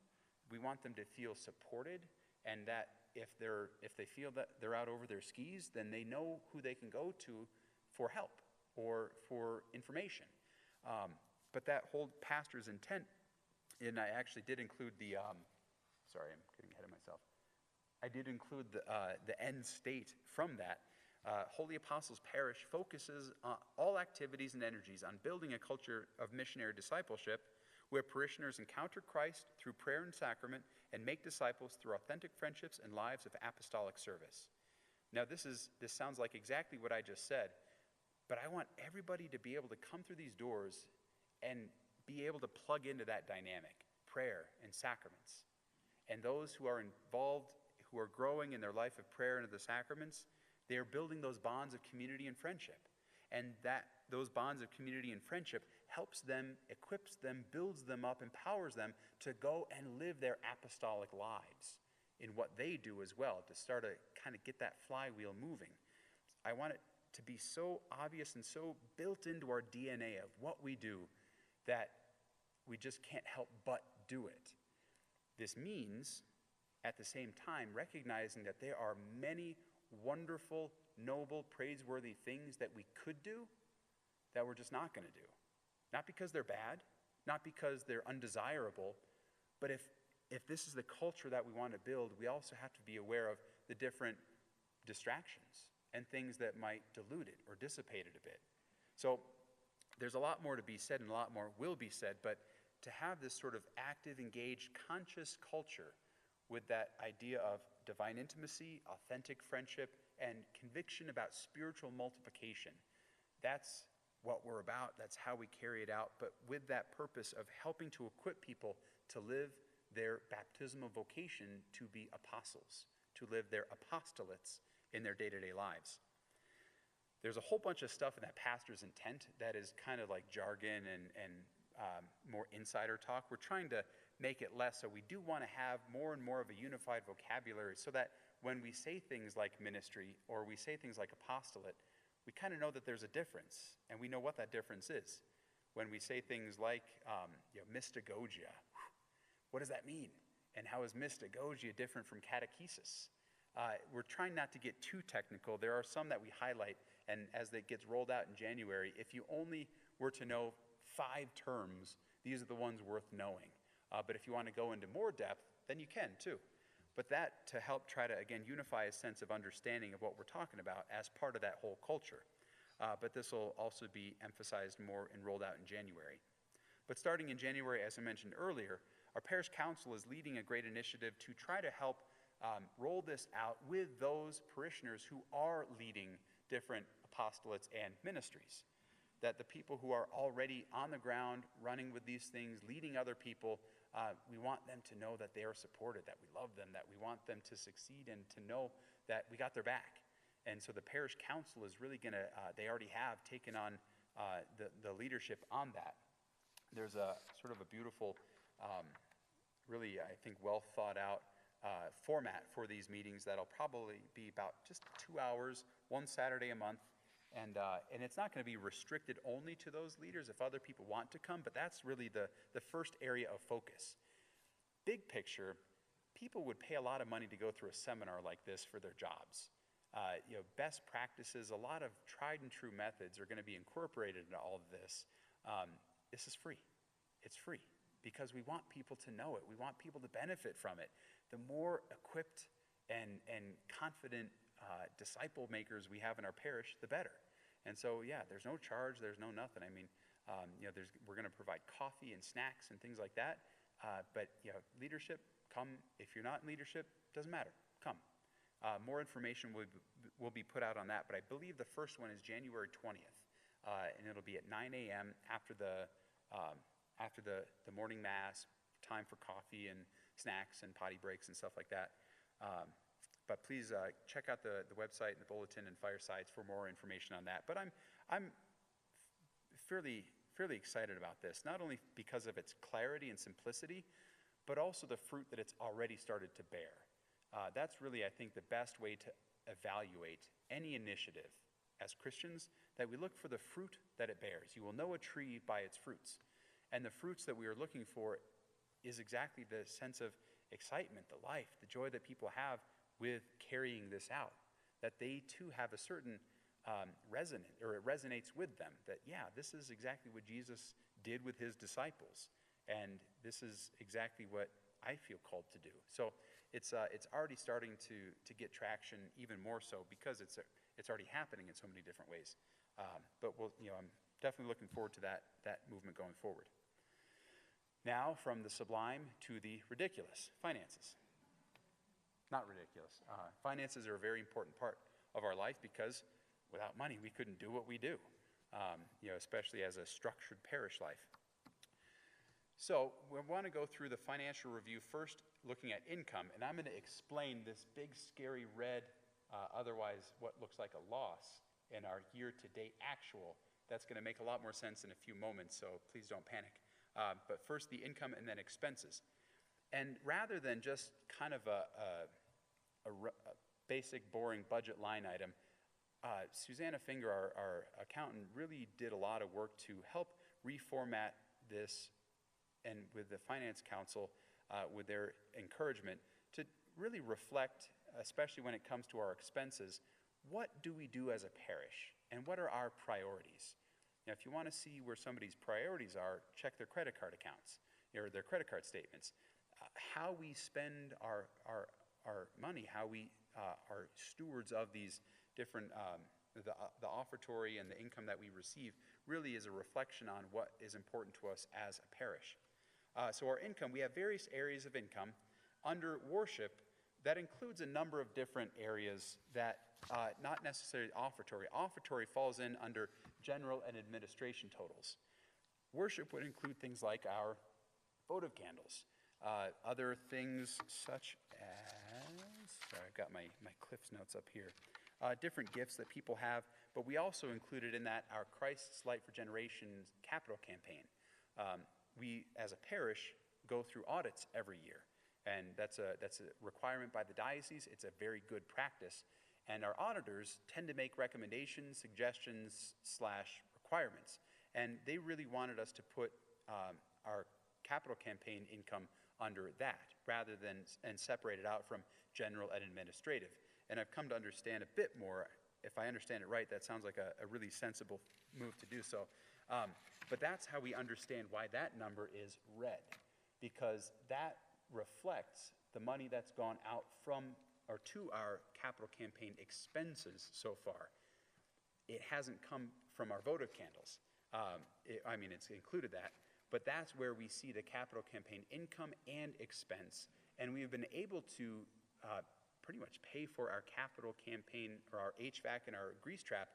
We want them to feel supported, and that if they feel that they're out over their skis, then they know who they can go to for help or for information. But that whole pastor's intent, and I actually did include the, sorry, I'm getting ahead of myself. I did include the end state from that. Holy Apostles Parish focuses on all activities and energies on building a culture of missionary discipleship where parishioners encounter Christ through prayer and sacrament and make disciples through authentic friendships and lives of apostolic service. Now, this sounds like exactly what I just said, but I want everybody to be able to come through these doors and be able to plug into that dynamic, prayer and sacraments. And those who are involved, who are growing in their life of prayer and of the sacraments, they are building those bonds of community and friendship. And those bonds of community and friendship helps them, equips them, builds them up, empowers them to go and live their apostolic lives in what they do as well, to start to kind of get that flywheel moving. I want it to be so obvious and so built into our DNA of what we do that we just can't help but do it. This means, at the same time, recognizing that there are many wonderful, noble, praiseworthy things that we could do that we're just not going to do. Not because they're bad, not because they're undesirable, but if this is the culture that we want to build, we also have to be aware of the different distractions and things that might dilute it or dissipate it a bit. So there's a lot more to be said and a lot more will be said, but to have this sort of active, engaged, conscious culture with that idea of divine intimacy, authentic friendship, and conviction about spiritual multiplication. That's what we're about. That's how we carry it out. But with that purpose of helping to equip people to live their baptismal vocation to be apostles, to live their apostolates in their day-to-day lives. There's a whole bunch of stuff in that pastor's intent that is kind of like jargon and more insider talk. We're trying to make it less, so we do want to have more and more of a unified vocabulary so that when we say things like ministry or we say things like apostolate, we kind of know that there's a difference, and we know what that difference is. When we say things like mystagogia, what does that mean? And how is mystagogia different from catechesis? We're trying not to get too technical. There are some that we highlight, and as it gets rolled out in January, if you only were to know 5 terms, these are the ones worth knowing. But if you want to go into more depth, then you can too. but that to help try to, again, unify a sense of understanding of what we're talking about as part of that whole culture. But this will also be emphasized more and rolled out in January. But starting in January, as I mentioned earlier, our parish council is leading a great initiative to try to help roll this out with those parishioners who are leading different apostolates and ministries. That the people who are already on the ground, running with these things, leading other people, we want them to know that they are supported, that we love them, that we want them to succeed, and to know that we got their back. And so the parish council is really going to, they already have taken on the leadership on that. There's a sort of a beautiful, really, I think, well thought out format for these meetings that'll probably be about just 2 hours, one Saturday a month. And it's not going to be restricted only to those leaders if other people want to come, but that's really the first area of focus. Big picture, people would pay a lot of money to go through a seminar like this for their jobs. Best practices, a lot of tried and true methods are going to be incorporated into all of this. This is free. It's free because we want people to know it. We want people to benefit from it. The more equipped and confident disciple makers we have in our parish, the better. And so, yeah, there's no charge, there's no nothing. I mean, we're going to provide coffee and snacks and things like that. But leadership, come. If you're not in leadership, doesn't matter. Come. More information will be put out on that. But I believe the first one is January 20th, and it'll be at 9 a.m. after the morning mass, time for coffee and snacks and potty breaks and stuff like that. But please check out the website and the bulletin and firesides for more information on that. But I'm fairly excited about this, not only because of its clarity and simplicity, but also the fruit that it's already started to bear. That's really, I think, the best way to evaluate any initiative as Christians, that we look for the fruit that it bears. You will know a tree by its fruits. And the fruits that we are looking for is exactly the sense of excitement, the life, the joy that people have with carrying this out, that they too have a certain resonance, or it resonates with them, that this is exactly what Jesus did with his disciples, and this is exactly what I feel called to do. So it's already starting to get traction, even more so because it's already happening in so many different ways. But I'm definitely looking forward to that movement going forward. Now, from the sublime to the ridiculous, finances. Not ridiculous. Finances are a very important part of our life because without money, we couldn't do what we do, especially as a structured parish life. So we want to go through the financial review first, looking at income, and I'm going to explain this big, scary red, otherwise what looks like a loss in our year-to-date actual. That's going to make a lot more sense in a few moments, so please don't panic. But first, the income and then expenses. And rather than just kind of a basic, boring budget line item, Susanna Finger, our accountant, really did a lot of work to help reformat this, and with the Finance Council, with their encouragement, to really reflect, especially when it comes to our expenses, what do we do as a parish, and what are our priorities? Now, if you want to see where somebody's priorities are, check their credit card accounts, or their credit card statements. How we spend our money, how we are stewards of these different, the offertory and the income that we receive, really is a reflection on what is important to us as a parish. So our income, we have various areas of income. Under worship, that includes a number of different areas that, not necessarily offertory. Offertory falls in under general and administration totals. Worship would include things like our votive candles, other things such as, sorry, I've got my Cliff's Notes up here, different gifts that people have, but we also included in that our Christ's Light for Generations capital campaign. We, as a parish, go through audits every year, and that's a requirement by the diocese. It's a very good practice, and our auditors tend to make recommendations, suggestions, / requirements, and they really wanted us to put our capital campaign income under that, rather than and separate it out from general and administrative. And I've come to understand a bit more. If I understand it right, that sounds like a really sensible move to do so. But that's how we understand why that number is red, because that reflects the money that's gone out from or to our capital campaign expenses so far. It hasn't come from our votive candles. It's included that, but that's where we see the capital campaign income and expense, and we've been able to pretty much pay for our capital campaign or our HVAC and our grease trap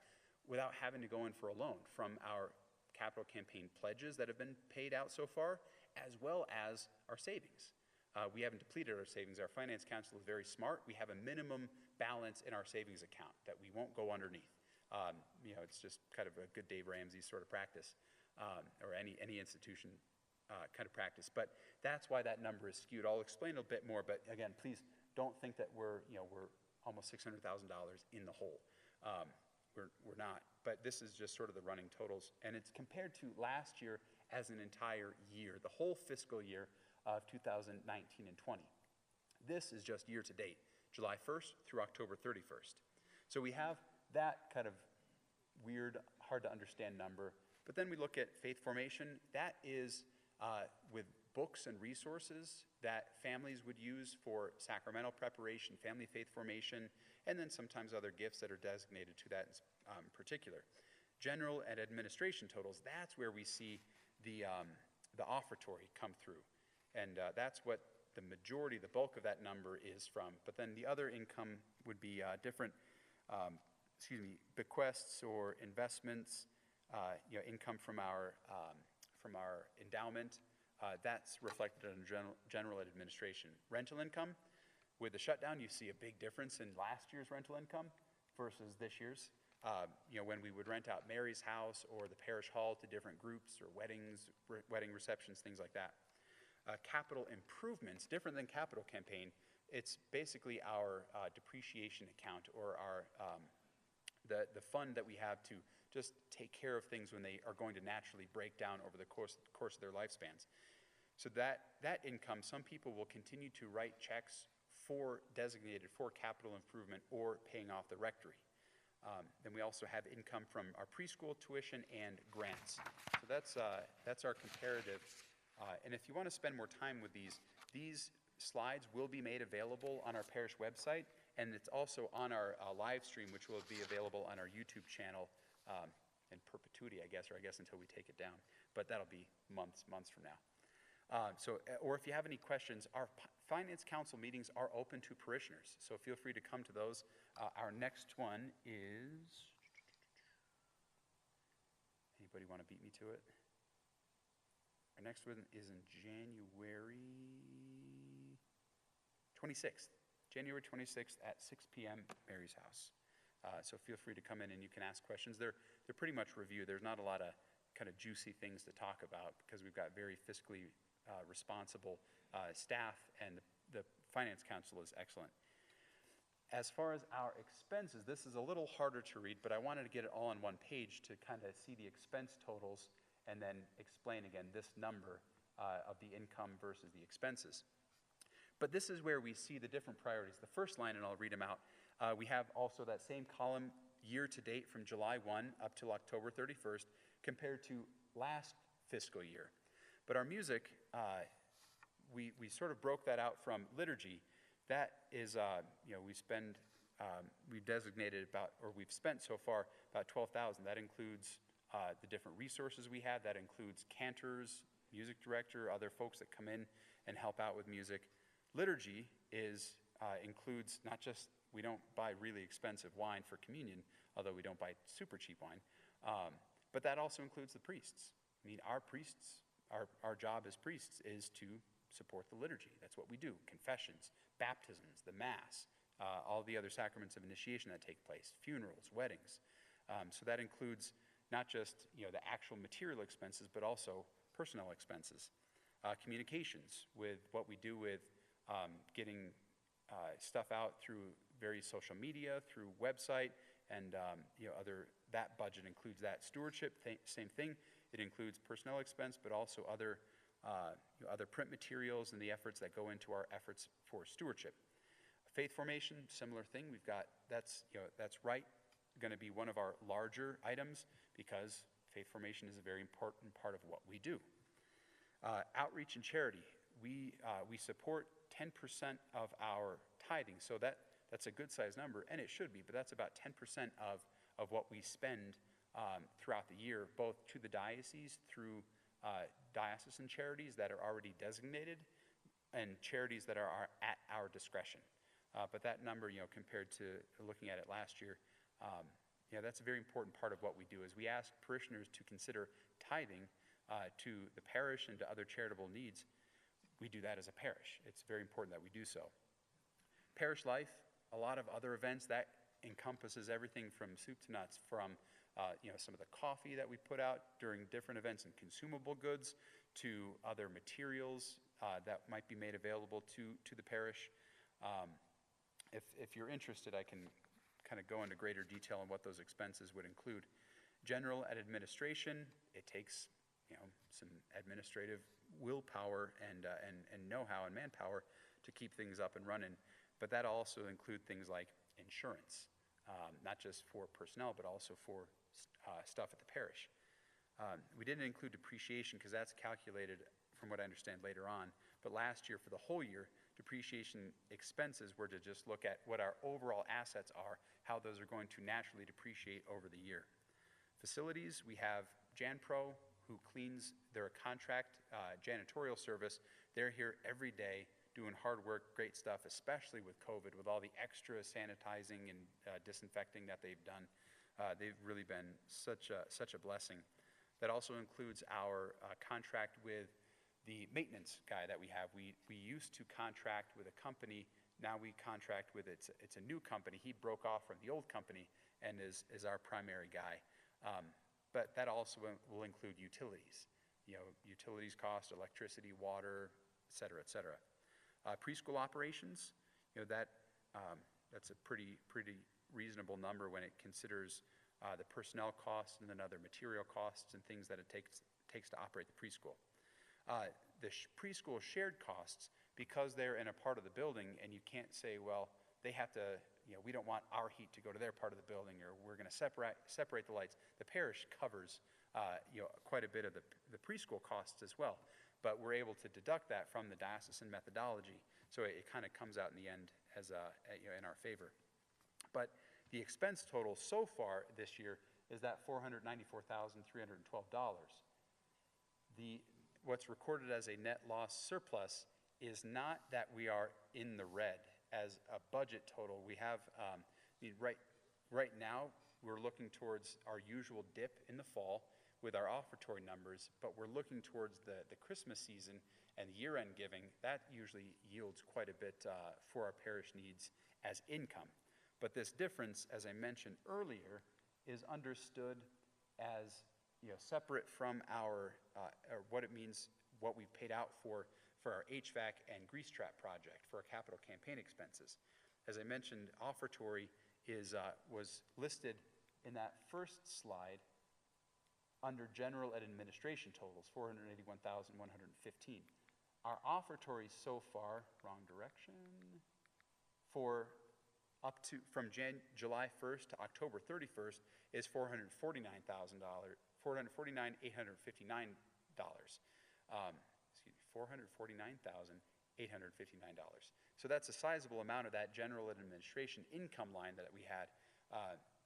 without having to go in for a loan from our capital campaign pledges that have been paid out so far, as well as our savings. We haven't depleted our savings. Our finance council is very smart. We have a minimum balance in our savings account that we won't go underneath. It's just kind of a good Dave Ramsey sort of practice, or any institution kind of practice. But that's why that number is skewed. I'll explain a bit more, but again, please don't think that we're almost $600,000 in the hole. We're not. But this is just sort of the running totals, and it's compared to last year as an entire year, the whole fiscal year of 2019 and 20. This is just year to date, July 1st through October 31st. So we have that kind of weird, hard to understand number. But then we look at faith formation. That is with books and resources that families would use for sacramental preparation, family faith formation, and then sometimes other gifts that are designated to that in particular. General and administration totals, that's where we see the offertory come through. And that's what the majority, the bulk of that number is from. But then the other income would be different bequests or investments, income from our endowment. That's reflected in general administration. Rental income, with the shutdown, you see a big difference in last year's rental income versus this year's. When we would rent out Mary's house or the parish hall to different groups or weddings, wedding receptions, things like that. Capital improvements, different than capital campaign, it's basically our depreciation account or our the fund that we have to just take care of things when they are going to naturally break down over the course of their lifespans. So that income, some people will continue to write checks designated for capital improvement or paying off the rectory. Then we also have income from our preschool tuition and grants. So that's our comparative. And if you want to spend more time with these slides will be made available on our parish website, and it's also on our live stream, which will be available on our YouTube channel in perpetuity, I guess until we take it down. But that'll be months from now. Or if you have any questions, our Finance Council meetings are open to parishioners, so feel free to come to those. Our next one is, anybody want to beat me to it? Our next one is in January 26th. January 26th at 6 p.m. Mary's house. So feel free to come in and you can ask questions. They're pretty much review. There's not a lot of kind of juicy things to talk about because we've got very fiscally responsible staff, and the Finance Council is excellent. As far as our expenses, this is a little harder to read, but I wanted to get it all on one page to kind of see the expense totals and then explain again this number of the income versus the expenses. But this is where we see the different priorities. The first line, and I'll read them out, we have also that same column year to date from July 1 up till October 31st compared to last fiscal year. But our music, we sort of broke that out from liturgy. That is, we've designated we've spent so far about $12,000. That includes the different resources we have. That includes cantors, music director, other folks that come in and help out with music. Liturgy includes not just, we don't buy really expensive wine for communion, although we don't buy super cheap wine, but that also includes the priests. I mean, our priests, our job as priests is to support the liturgy. That's what we do. Confessions, baptisms, the Mass, all the other sacraments of initiation that take place, funerals, weddings. So that includes not just the actual material expenses, but also personnel expenses. Communications with what we do with getting stuff out through various social media, through website, and that budget includes that. Stewardship, same thing. It includes personnel expense, but also other print materials and the efforts that go into our efforts for stewardship. Faith formation, similar thing. We've got that's going to be one of our larger items because faith formation is a very important part of what we do. Outreach and charity. we support 10% of our tithing. So that's a good sized number, and it should be, but that's about 10% of what we spend throughout the year, both to the diocese through diocesan charities that are already designated and charities that are at our discretion. But that number, compared to looking at it last year, that's a very important part of what we do is we ask parishioners to consider tithing to the parish and to other charitable needs. We do that as a parish. It's very important that we do so. Parish life, a lot of other events, that encompasses everything from soup to nuts, from some of the coffee that we put out during different events and consumable goods to other materials that might be made available to the parish. If you're interested, I can kind of go into greater detail on what those expenses would include. General and administration, it takes some administrative willpower and know-how and manpower to keep things up and running. But that also include things like insurance, not just for personnel, but also for stuff at the parish. We didn't include depreciation because that's calculated, from what I understand, later on. But last year, for the whole year, depreciation expenses were to just look at what our overall assets are, how those are going to naturally depreciate over the year. Facilities, we have JanPro, who cleans their contract janitorial service. They're here every day doing hard work, great stuff, especially with COVID, with all the extra sanitizing and disinfecting that they've done. They've really been such a blessing. That also includes our contract with the maintenance guy that we have. We used to contract with a company. Now we contract with, it's a new company. He broke off from the old company and is our primary guy. But that also will include utilities. Utilities cost, electricity, water, et cetera, et cetera. Preschool operations, that's a pretty reasonable number when it considers the personnel costs and then other material costs and things that it takes to operate the preschool. The preschool shared costs, because they're in a part of the building and you can't say, well, they have to, we don't want our heat to go to their part of the building, or we're going to separate the lights. The parish covers quite a bit of the preschool costs as well, but we're able to deduct that from the diocesan methodology, so it kind of comes out in the end as in our favor. But the expense total so far this year is that $494,312. What's recorded as a net loss surplus is not that we are in the red as a budget total. We have, right now, we're looking towards our usual dip in the fall with our offertory numbers, but we're looking towards the Christmas season and year-end giving. That usually yields quite a bit for our parish needs as income. But this difference, as I mentioned earlier, is understood as separate from our, or what it means, what we've paid out for our HVAC and grease trap project, for our capital campaign expenses. As I mentioned, offertory was listed in that first slide under general and administration totals, $481,115. Our offertory so far, wrong direction, from July 1st to October 31st is $449,859. $449,859. So that's a sizable amount of that general and administration income line that we had,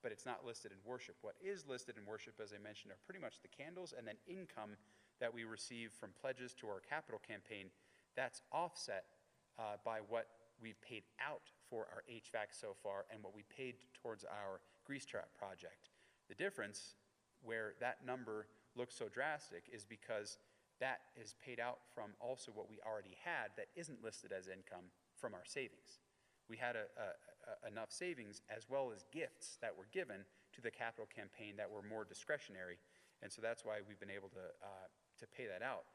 but it's not listed in worship. What is listed in worship, as I mentioned, are pretty much the candles and then income that we receive from pledges to our capital campaign. That's offset by what we've paid out for our HVAC so far and what we paid towards our grease trap project. The difference where that number looks so drastic is because that is paid out from also what we already had that isn't listed as income from our savings. We had enough savings as well as gifts that were given to the capital campaign that were more discretionary, and so that's why we've been able to pay that out.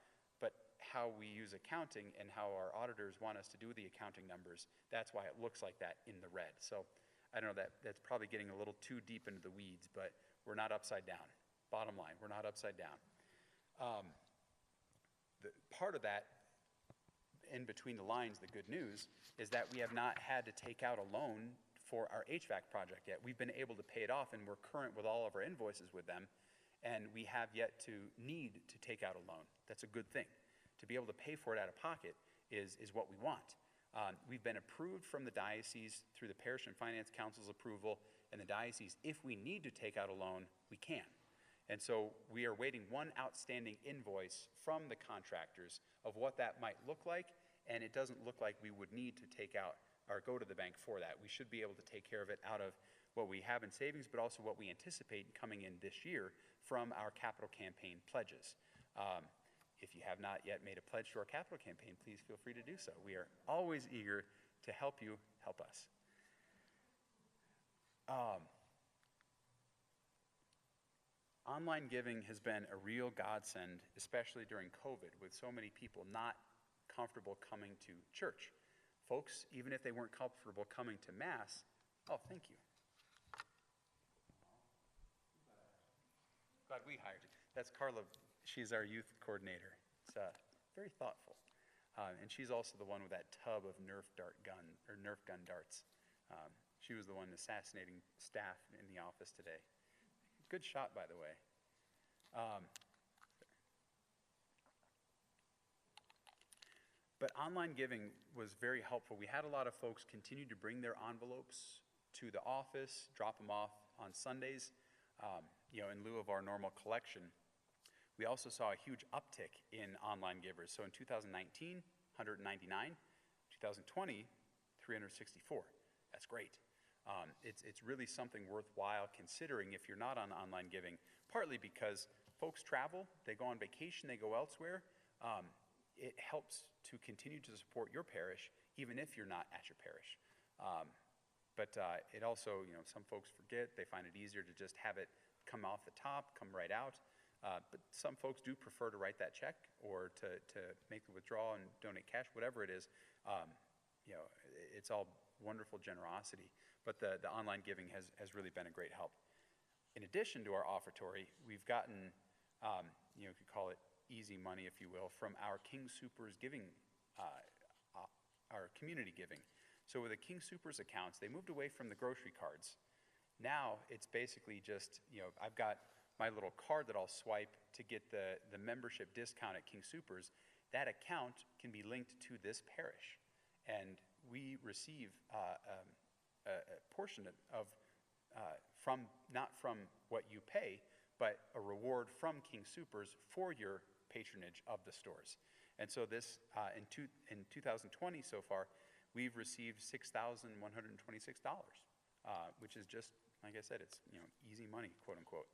But how we use accounting and how our auditors want us to do the accounting numbers, that's why it looks like that in the red. So I don't know, that's probably getting a little too deep into the weeds, but we're not upside down. Bottom line, we're not upside down. Part of that, in between the lines, the good news, is that we have not had to take out a loan for our HVAC project yet. We've been able to pay it off, and we're current with all of our invoices with them, and we have yet to need to take out a loan. That's a good thing. To be able to pay for it out of pocket is what we want. We've been approved from the diocese through the Parish and Finance Council's approval, and the diocese, if we need to take out a loan, we can. And so we are waiting one outstanding invoice from the contractors of what that might look like, and it doesn't look like we would need to take out or go to the bank for that. We should be able to take care of it out of what we have in savings, but also what we anticipate coming in this year from our capital campaign pledges. If you have not yet made a pledge to our capital campaign, please feel free to do so. We are always eager to help you help us. Online giving has been a real godsend, especially during COVID, with so many people not comfortable coming to church. Folks, even if they weren't comfortable coming to Mass, oh, thank you. Glad we hired you. That's Carla. She's our youth coordinator. It's very thoughtful. And she's also the one with that tub of Nerf gun darts. She was the one assassinating staff in the office today. Good shot, by the way. But online giving was very helpful. We had a lot of folks continue to bring their envelopes to the office, drop them off on Sundays, in lieu of our normal collection. We also saw a huge uptick in online givers. So in 2019, 199, 2020, 364. That's great. It's really something worthwhile considering if you're not on online giving, partly because folks travel, they go on vacation, they go elsewhere. It helps to continue to support your parish, even if you're not at your parish. But it also, some folks forget, they find it easier to just have it come off the top, come right out. But some folks do prefer to write that check or to make the withdrawal and donate cash, whatever it is. It's all wonderful generosity. But the online giving has really been a great help. In addition to our offertory, we've gotten, you could call it easy money, if you will, from our King Soopers giving, our community giving. So with the King Soopers accounts, they moved away from the grocery cards. Now it's basically just, I've got my little card that I'll swipe to get the membership discount at King Soopers. That account can be linked to this parish. And we receive a portion of, not from what you pay, but a reward from King Soopers for your patronage of the stores. And so this, in 2020 so far, we've received $6,126, which is just, like I said, it's easy money, quote unquote.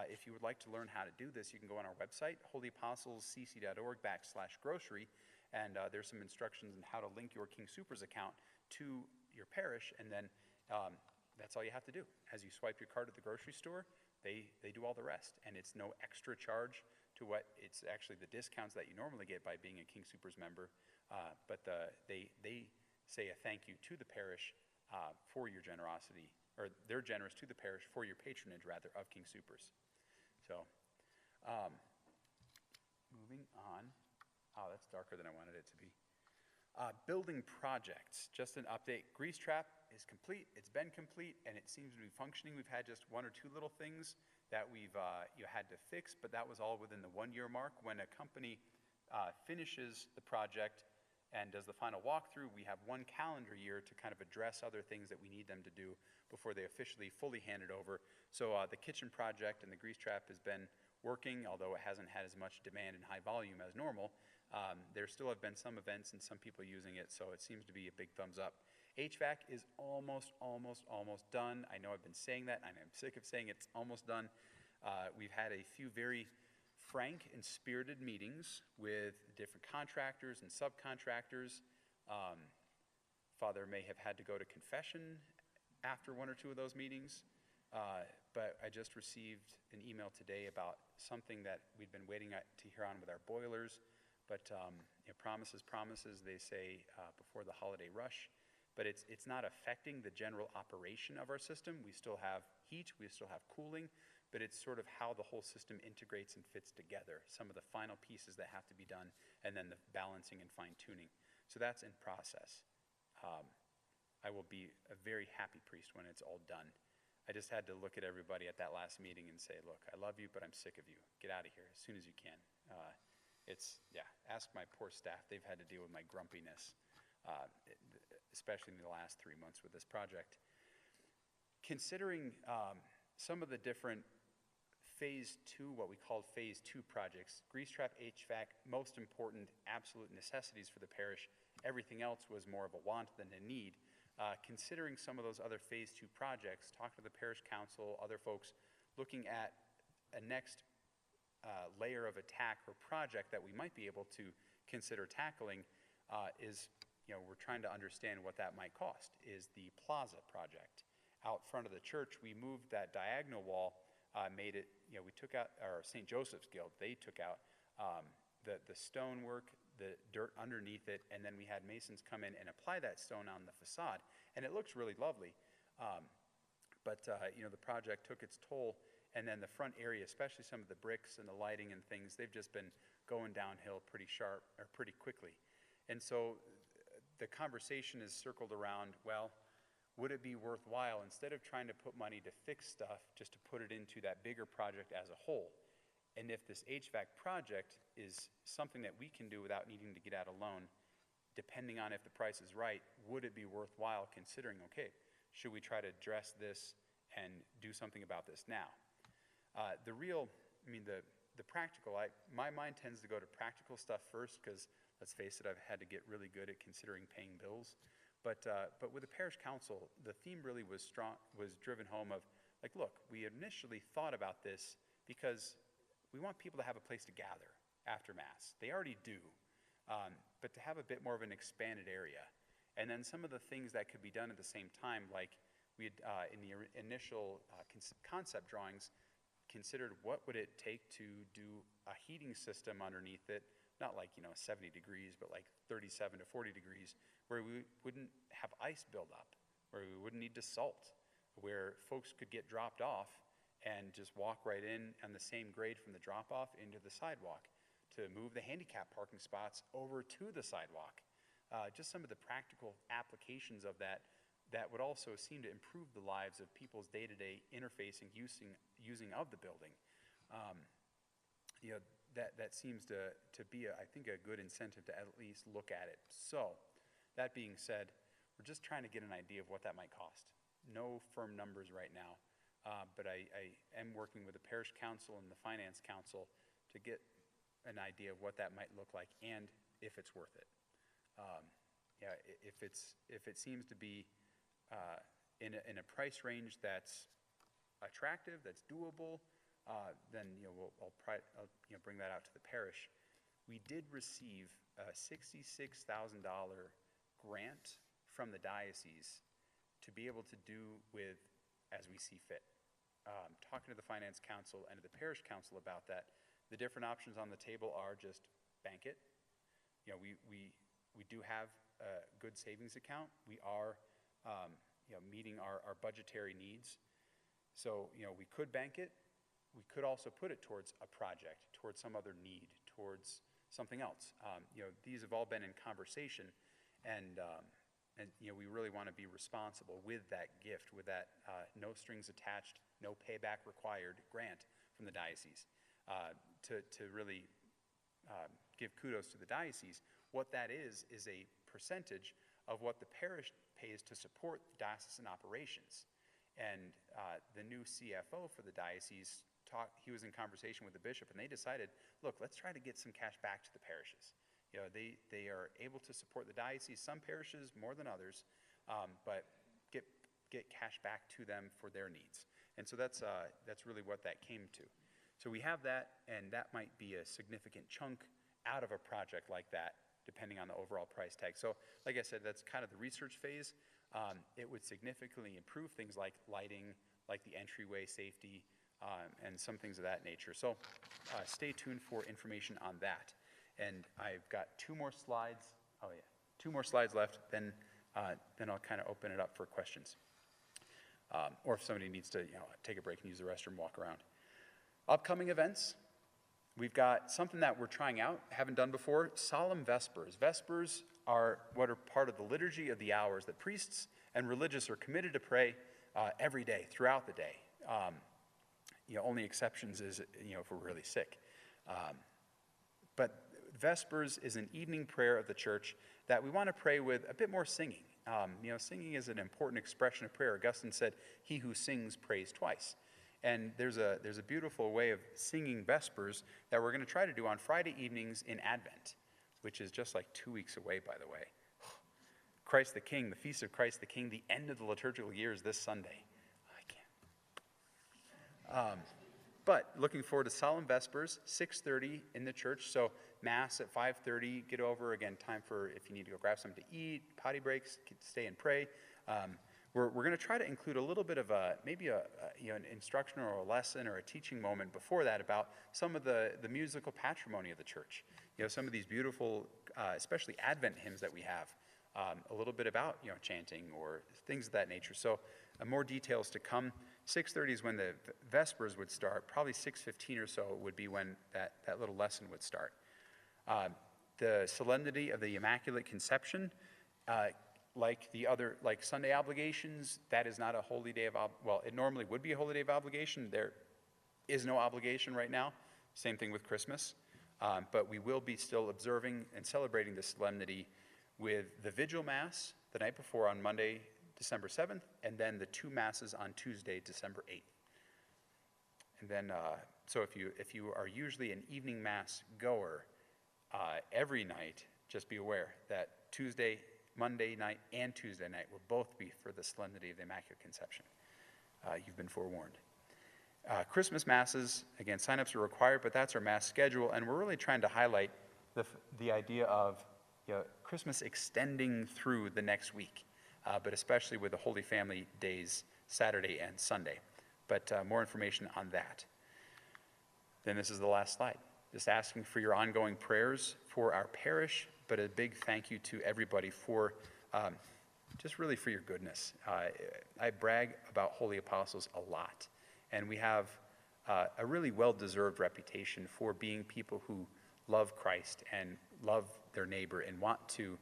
If you would like to learn how to do this, you can go on our website, holyapostlescc.org/grocery, and there's some instructions on how to link your King Soopers account to your parish, and then that's all you have to do. As you swipe your card at the grocery store, they do all the rest, and it's no extra charge to what it's actually the discounts that you normally get by being a King Soopers member, but they say a thank you to the parish for your generosity, or they're generous to the parish for your patronage, rather, of King Soopers. So, moving on. Oh, that's darker than I wanted it to be. Building projects, just an update. Grease trap is complete. It's been complete, and it seems to be functioning. We've had just one or two little things that we've had to fix, but that was all within the 1-year mark. When a company finishes the project and does the final walkthrough, we have 1 calendar year to kind of address other things that we need them to do before they officially fully hand it over. So the kitchen project and the grease trap has been working, although it hasn't had as much demand and high volume as normal. There still have been some events and some people using it, so it seems to be a big thumbs up. HVAC is almost done. I know I've been saying that, and I'm sick of saying it's almost done. We've had a few very frank and spirited meetings with different contractors and subcontractors. Father may have had to go to confession after 1 or 2 of those meetings, but I just received an email today about something that we'd been waiting to hear on with our boilers, but promises, they say, before the holiday rush. But it's not affecting the general operation of our system. We still have heat, we still have cooling, but it's sort of how the whole system integrates and fits together, some of the final pieces that have to be done, and then the balancing and fine-tuning. So that's in process. I will be a very happy priest when it's all done. I just had to look at everybody at that last meeting and say, look, I love you, but I'm sick of you. Get out of here as soon as you can. ask my poor staff. They've had to deal with my grumpiness, especially in the last 3 months with this project. Considering some of the different phase 2, what we called phase 2 projects, grease trap, HVAC, most important absolute necessities for the parish. Everything else was more of a want than a need. Considering some of those other phase 2 projects, talking to the parish council, other folks, looking at a next layer of attack or project that we might be able to consider tackling is, we're trying to understand what that might cost, is the plaza project. Out front of the church, we moved that diagonal wall, made it, we took out, or St. Joseph's Guild, they took out the stonework, the dirt underneath it, and then we had masons come in and apply that stone on the facade, and it looks really lovely. But the project took its toll, and then the front area, especially some of the bricks and the lighting and things, they've just been going downhill pretty sharp, or pretty quickly. And so the conversation is circled around, well, would it be worthwhile, instead of trying to put money to fix stuff, just to put it into that bigger project as a whole? And if this HVAC project is something that we can do without needing to get out a loan, depending on if the price is right, would it be worthwhile considering, okay, should we try to address this and do something about this now? The practical, my mind tends to go to practical stuff first, because let's face it, I've had to get really good at considering paying bills. But with the parish council, the theme really was driven home of, like, look, we initially thought about this because we want people to have a place to gather after Mass. They already do, but to have a bit more of an expanded area. And then some of the things that could be done at the same time, like we had in the initial concept drawings, considered what would it take to do a heating system underneath it, not like 70 degrees, but like 37 to 40 degrees, where we wouldn't have ice build up, where we wouldn't need to salt, where folks could get dropped off and just walk right in on the same grade from the drop-off into the sidewalk, to move the handicap parking spots over to the sidewalk. Just some of the practical applications of that would also seem to improve the lives of people's day-to-day interfacing, using of the building. That seems to be, I think, a good incentive to at least look at it. So, that being said, we're just trying to get an idea of what that might cost. No firm numbers right now, but I am working with the parish council and the finance council to get an idea of what that might look like and if it's worth it. If it seems to be in a price range that's attractive, that's doable, then I'll bring that out to the parish. We did receive a $66,000 grant from the diocese to be able to do with as we see fit. Talking to the finance council and to the parish council about that, the different options on the table are just bank it. We do have a good savings account. We are meeting our budgetary needs. So we could bank it. We could also put it towards a project, towards some other need, towards something else. These have all been in conversation, and we really want to be responsible with that gift, with that no strings attached, no payback required grant from the diocese, to really give kudos to the diocese. What that is a percentage of what the parish pays to support the diocesan operations. And the new CFO for the diocese, he was in conversation with the bishop, and they decided, look, let's try to get some cash back to the parishes. They are able to support the diocese, some parishes more than others, but get cash back to them for their needs. And so that's really what that came to. So we have that, and that might be a significant chunk out of a project like that, depending on the overall price tag. So like I said, that's kind of the research phase. It would significantly improve things like lighting, like the entryway safety, and some things of that nature. So stay tuned for information on that. And I've got two more slides. Oh yeah, two more slides left. Then I'll kind of open it up for questions. Or if somebody needs to take a break and use the restroom, walk around. Upcoming events. We've got something that we're trying out, haven't done before, solemn vespers. Vespers are what are part of the liturgy of the hours that priests and religious are committed to pray every day, throughout the day. Only exceptions is, if we're really sick. But Vespers is an evening prayer of the church that we want to pray with a bit more singing. Singing is an important expression of prayer. Augustine said, "He who sings prays twice." And there's a beautiful way of singing Vespers that we're going to try to do on Friday evenings in Advent, which is just like 2 weeks away, by the way. Christ the King, the Feast of Christ the King, the end of the liturgical year is this Sunday. I can't. But looking forward to Solemn Vespers, 6:30 in the church. So Mass at 5:30. Get over, again, time for if you need to go grab something to eat, potty breaks, stay and pray. We're going to try to include a little bit of maybe an instruction or a lesson or a teaching moment before that about some of the musical patrimony of the church. Some of these beautiful, especially Advent hymns that we have. A little bit about chanting or things of that nature. So more details to come. 6:30 is when the Vespers would start. Probably 6:15 or so would be when that little lesson would start. The Solemnity of the Immaculate Conception, like Sunday obligations, that is not a holy day of it normally would be a holy day of obligation. There is no obligation right now. Same thing with Christmas. But we will be still observing and celebrating the solemnity with the Vigil Mass the night before on Monday, December 7th, and then the 2 Masses on Tuesday, December 8th. And then, so if you are usually an evening Mass goer, every night, just be aware that Monday night and Tuesday night will both be for the Solemnity of the Immaculate Conception. You've been forewarned. Christmas Masses, again, signups are required, but that's our Mass schedule, and we're really trying to highlight the idea of Christmas extending through the next week, but especially with the Holy Family days, Saturday and Sunday. But more information on that. Then this is the last slide. Just asking for your ongoing prayers for our parish, but a big thank you to everybody for just really for your goodness. I brag about Holy Apostles a lot, and we have a really well-deserved reputation for being people who love Christ and love their neighbor and want to,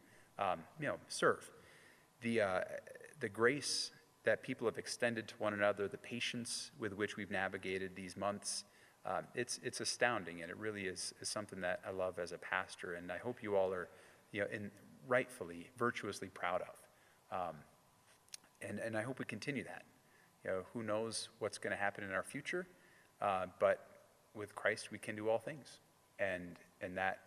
serve. The grace that people have extended to one another, the patience with which we've navigated these months, it's astounding, and it really is something that I love as a pastor, and I hope you all are, rightfully, virtuously proud of. And I hope we continue that. Who knows what's going to happen in our future, but with Christ we can do all things, and that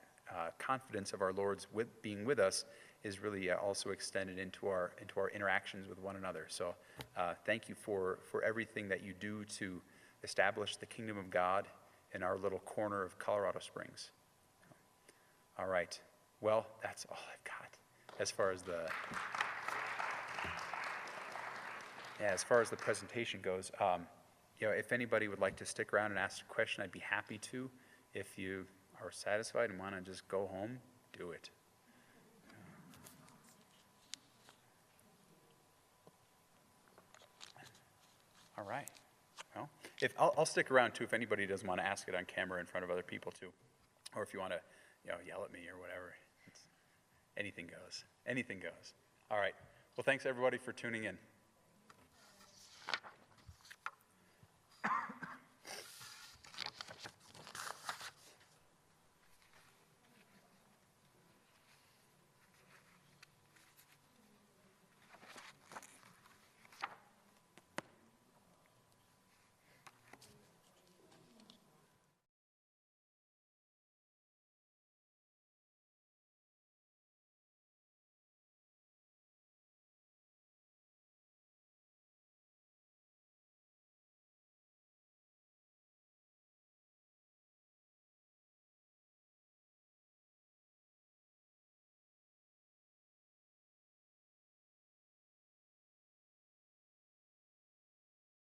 confidence of our Lord's being with us is really also extended into our interactions with one another. So thank you for everything that you do to establish the kingdom of God in our little corner of Colorado Springs. All right. Well, that's all I've got as far as the presentation goes. If anybody would like to stick around and ask a question, I'd be happy to. If you are satisfied and want to just go home, do it. All right. Well, I'll stick around too if anybody doesn't want to ask it on camera in front of other people too, or if you want to, yell at me or whatever. Anything goes. Anything goes. All right. Well, thanks everybody for tuning in.